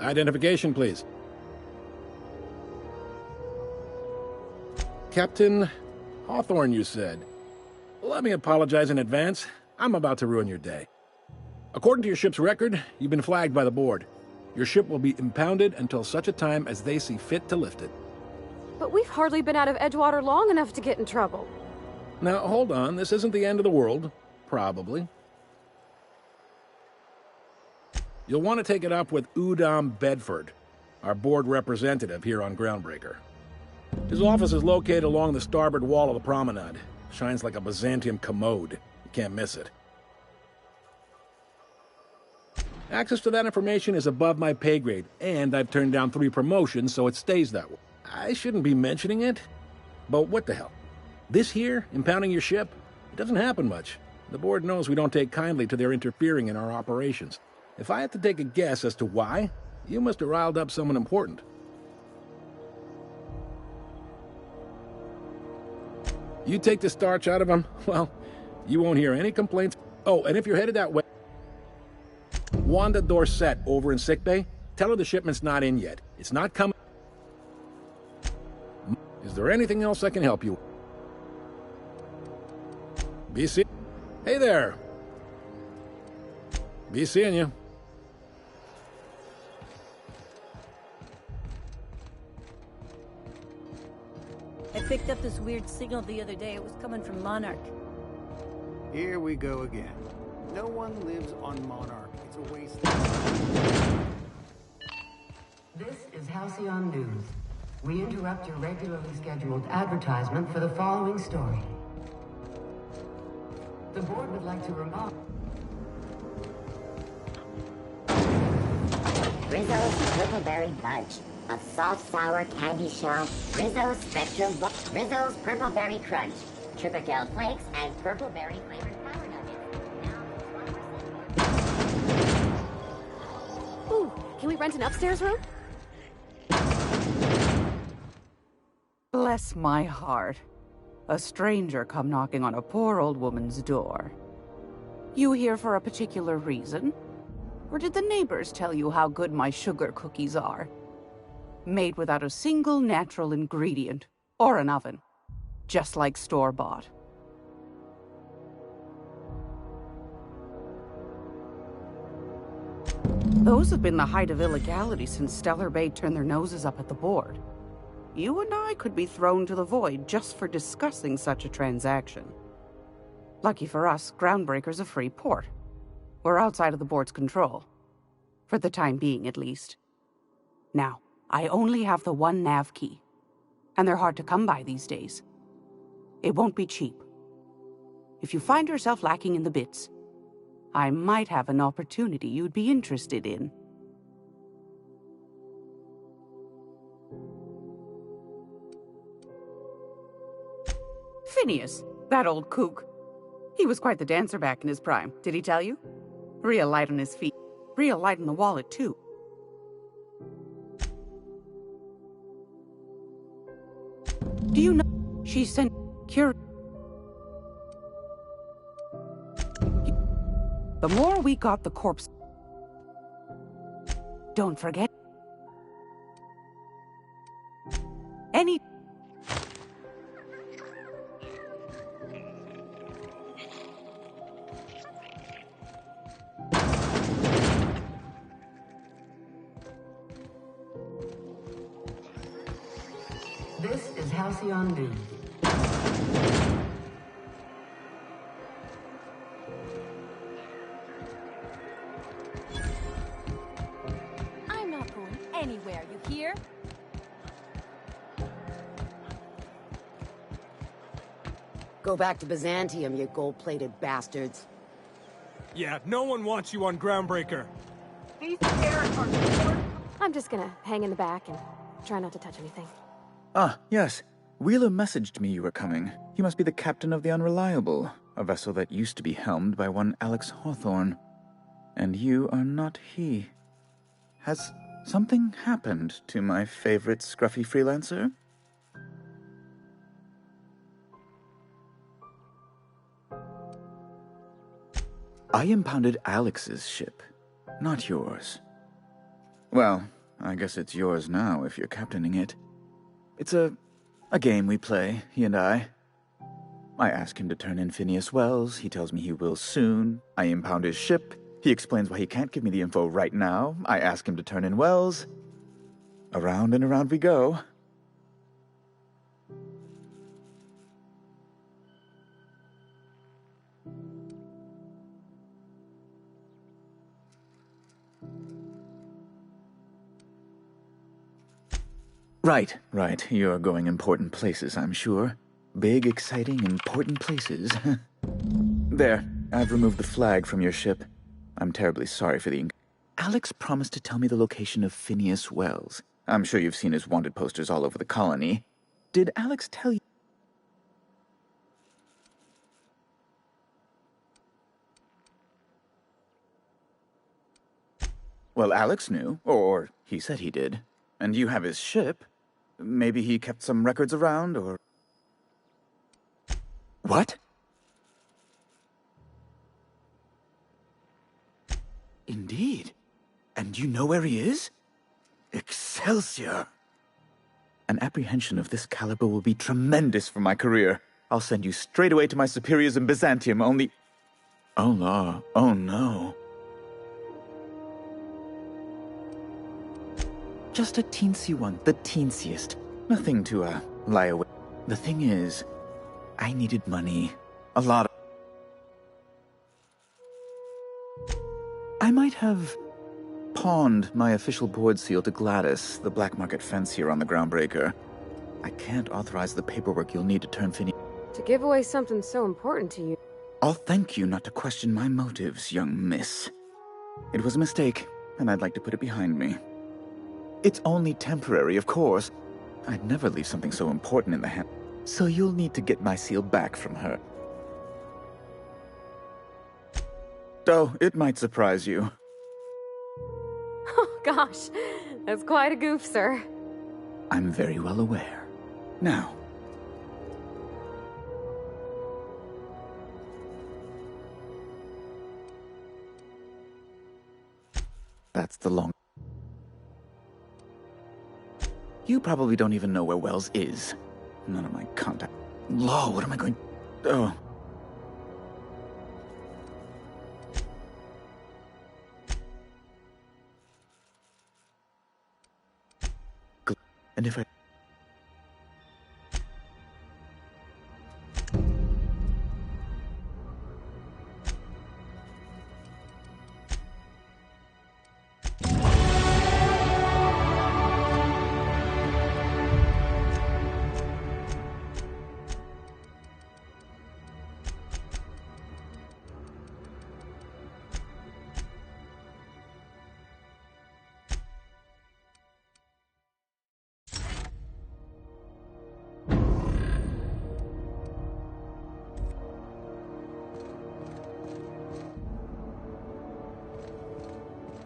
Identification, please. Captain Hawthorne, you said. Let me apologize in advance. I'm about to ruin your day. According to your ship's record, you've been flagged by the board. Your ship will be impounded until such a time as they see fit to lift it. But we've hardly been out of Edgewater long enough to get in trouble. Now, hold on. This isn't the end of the world. Probably. You'll want to take it up with Udom Bedford, our board representative here on Groundbreaker. His office is located along the starboard wall of the promenade. Shines like a Byzantium commode. You can't miss it. Access to that information is above my pay grade, and I've turned down 3 promotions, so it stays that way. I shouldn't be mentioning it, but what the hell? This here, impounding your ship, it doesn't happen much. The board knows we don't take kindly to their interfering in our operations. If I had to take a guess as to why, you must have riled up someone important. You take the starch out of them, well, you won't hear any complaints. Oh, and if you're headed that way, Wanda Dorset over in sickbay, tell her the shipment's not in yet. It's not coming. Is there anything else I can help you with? Hey there. Be seeing you. I picked up this weird signal the other day. It was coming from Monarch. Here we go again. No one lives on Monarch. It's a waste. This is Halcyon News. We interrupt your regularly scheduled advertisement for the following story. The board would like to remind... Rizzo's Purpleberry Bunch. A soft, sour candy shell. Rizzo's Spectrum Book. Rizzo's Purpleberry Crunch. Triple Gel Flakes and Purpleberry flavored flour nuggets. Ooh, can we rent an upstairs room? Bless my heart. A stranger come knocking on a poor old woman's door. You here for a particular reason? Or did the neighbors tell you how good my sugar cookies are? Made without a single natural ingredient, or an oven. Just like store-bought. Those have been the height of illegality since Stellar Bay turned their noses up at the board. You and I could be thrown to the void just for discussing such a transaction. Lucky for us, Groundbreaker's a free port. We're outside of the board's control. For the time being, at least. Now, I only have the one nav key. And they're hard to come by these days. It won't be cheap. If you find yourself lacking in the bits, I might have an opportunity you'd be interested in. Phineas, that old kook. He was quite the dancer back in his prime, did he tell you? Real light on his feet. Real light on the wallet, too. Do you know she sent cure? The more we got the corpse... Don't forget... Any... This is Halcyon News. I'm not going anywhere, you hear? Go back to Byzantium, you gold-plated bastards. Yeah, no one wants you on Groundbreaker. These stairs are... I'm just gonna hang in the back and try not to touch anything. Ah, yes. Wheeler messaged me you were coming. He must be the captain of the Unreliable, a vessel that used to be helmed by one Alex Hawthorne. And you are not he. Has something happened to my favorite scruffy freelancer? I impounded Alex's ship, not yours. Well, I guess it's yours now if you're captaining it. It's a game we play, he and I. I ask him to turn in Phineas Wells. He tells me he will soon. I impound his ship. He explains why he can't give me the info right now. I ask him to turn in Wells. Around and around we go. Right. You're going important places, I'm sure. Big, exciting, important places. There, I've removed the flag from your ship. I'm terribly sorry for the... Alex promised to tell me the location of Phineas Wells. I'm sure you've seen his wanted posters all over the colony. Did Alex tell you... Well, Alex knew, or he said he did. And you have his ship. Maybe he kept some records around, or... What? Indeed. And you know where he is? Excelsior! An apprehension of this caliber will be tremendous for my career. I'll send you straight away to my superiors in Byzantium, only... Oh, no. Oh, no. Just a teensy one, the teensiest. Nothing to, lie away. The thing is, I needed money. A lot of... I might have pawned my official board seal to Gladys, the black market fence here on the Groundbreaker. I can't authorize the paperwork you'll need to turn Finney... To give away something so important to you. I'll thank you not to question my motives, young miss. It was a mistake, and I'd like to put it behind me. It's only temporary, of course. I'd never leave something so important in the hand. So you'll need to get my seal back from her. Oh, it might surprise you. Oh, gosh. That's quite a goof, sir. I'm very well aware. Now... That's the long... You probably don't even know where Wells is. None of my contact... Law, what am I going... Oh... And if I...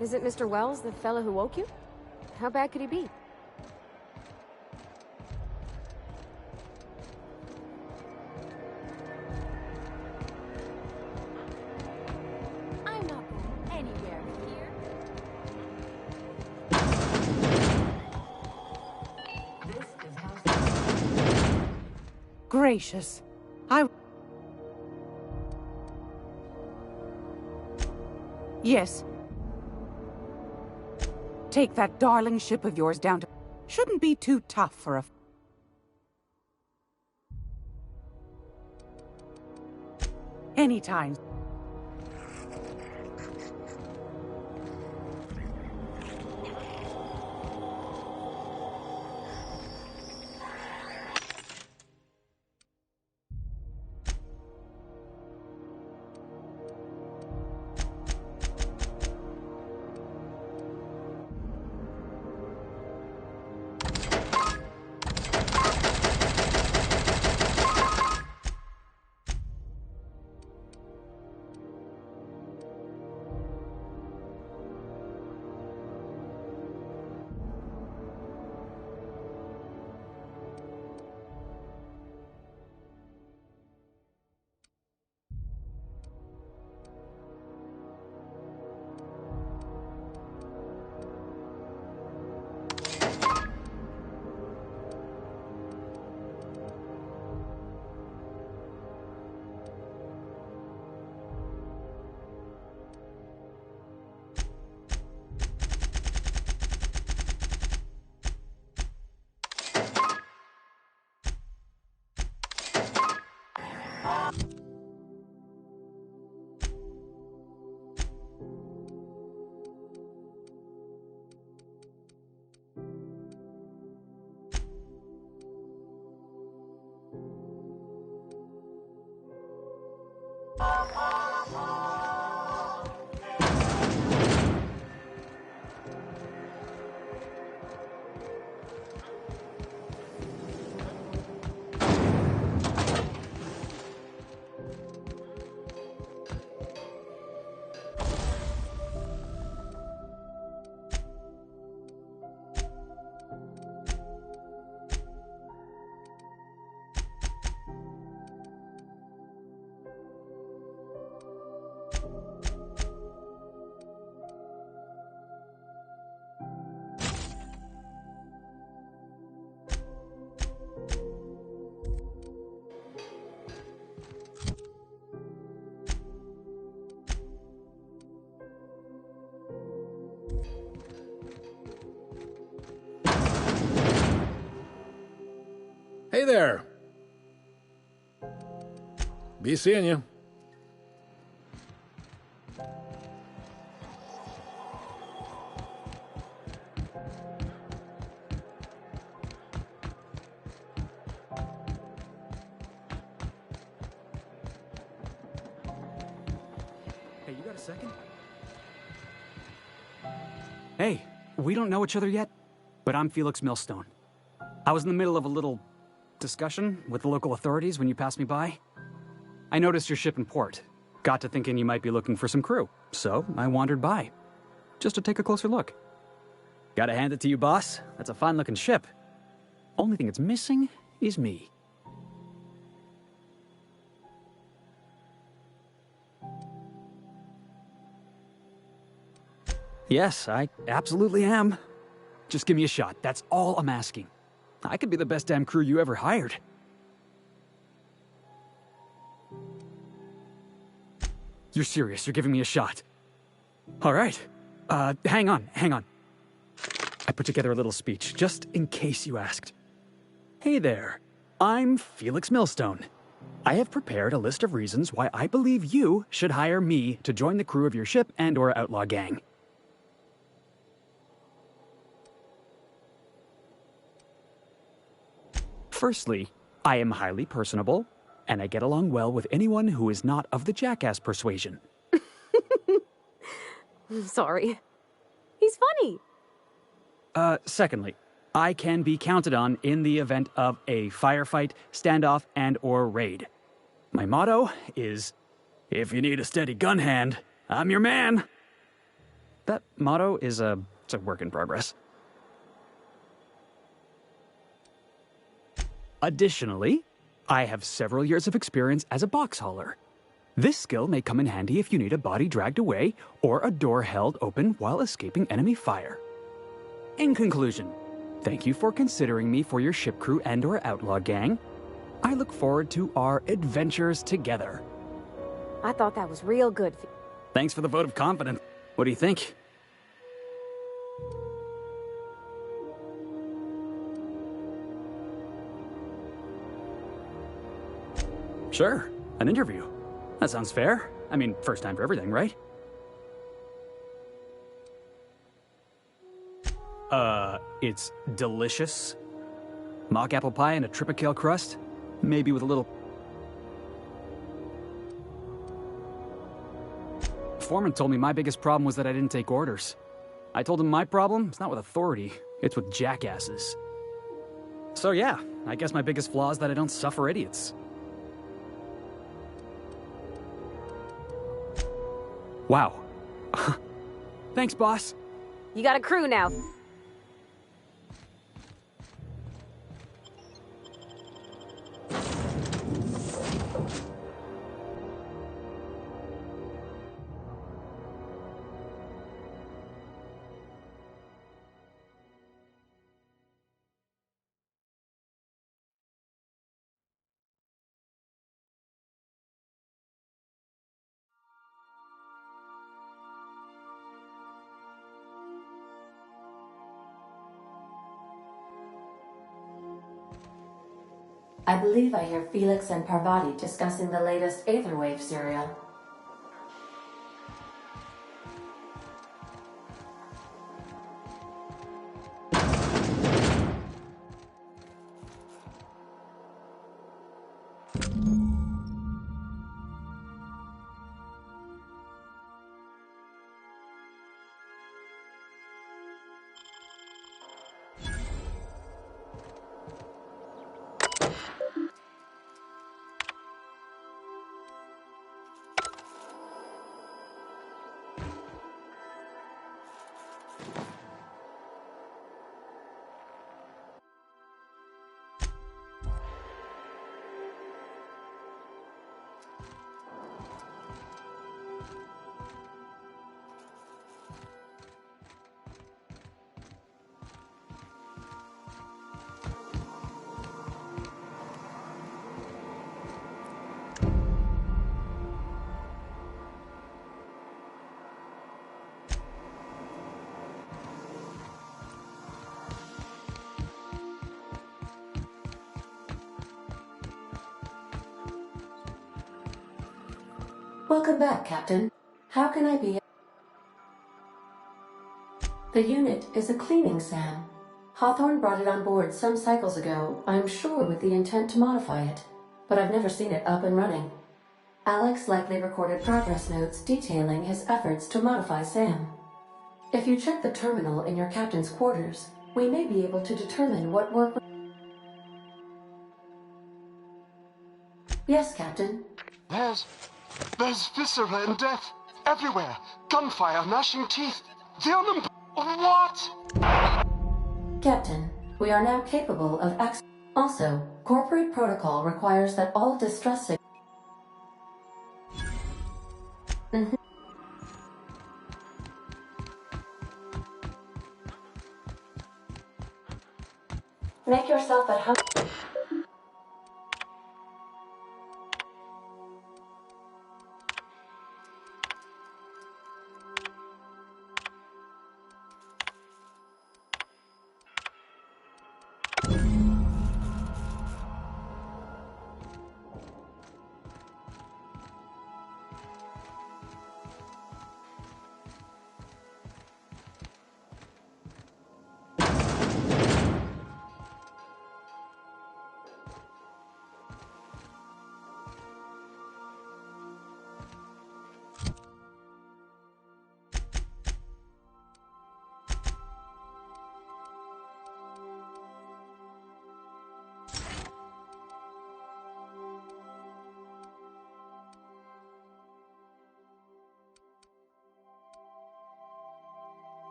Is it Mr. Wells, the fellow who woke you? How bad could he be? I'm not going anywhere here. This is House... Gracious. Yes. Take that darling ship of yours down to... Shouldn't be too tough for a... Anytime. Hey there. Be seeing you. Hey, you got a second? Hey, we don't know each other yet, but I'm Felix Millstone. I was in the middle of a little discussion with the local authorities when you passed me by. I noticed your ship in port. Got to thinking you might be looking for some crew, so I wandered by, just to take a closer look. Gotta hand it to you, boss. That's a fine-looking ship. Only thing it's missing is me. Yes, I absolutely am. Just give me a shot. That's all I'm asking. I could be the best damn crew you ever hired. You're serious? You're giving me a shot? All right. Hang on. I put together a little speech, just in case you asked. Hey there. I'm Felix Millstone. I have prepared a list of reasons why I believe you should hire me to join the crew of your ship and/or outlaw gang. Firstly, I am highly personable, and I get along well with anyone who is not of the jackass persuasion. I'm sorry. He's funny. Secondly, I can be counted on in the event of a firefight, standoff, and/or raid. My motto is, if you need a steady gun hand, I'm your man. That motto is it's a work in progress. Additionally, I have several years of experience as a box hauler. This skill may come in handy if you need a body dragged away or a door held open while escaping enemy fire. In conclusion, thank you for considering me for your ship crew and/or outlaw gang. I look forward to our adventures together. I thought that was real good. Thanks for the vote of confidence. What do you think? Sure, an interview. That sounds fair. I mean, first time for everything, right? It's delicious. Mock apple pie and a tripicale crust. Maybe with a little... Foreman told me my biggest problem was that I didn't take orders. I told him my problem is not with authority, it's with jackasses. So yeah, I guess my biggest flaw is that I don't suffer idiots. Wow. Thanks, boss. You got a crew now. I believe I hear Felix and Parvati discussing the latest Aetherwave serial. Welcome back, Captain. How can I be? The unit is a cleaning SAM. Hawthorne brought it on board some cycles ago, I'm sure with the intent to modify it, but I've never seen it up and running. Alex likely recorded progress notes detailing his efforts to modify SAM. If you check the terminal in your captain's quarters, we may be able to determine what work... Yes, Captain. There's viscera and death everywhere. Gunfire, gnashing teeth. The What? Captain, we are now capable of Also, corporate protocol requires that all distress signals... Make yourself at home.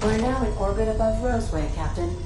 We're now in orbit above Roseway, Captain.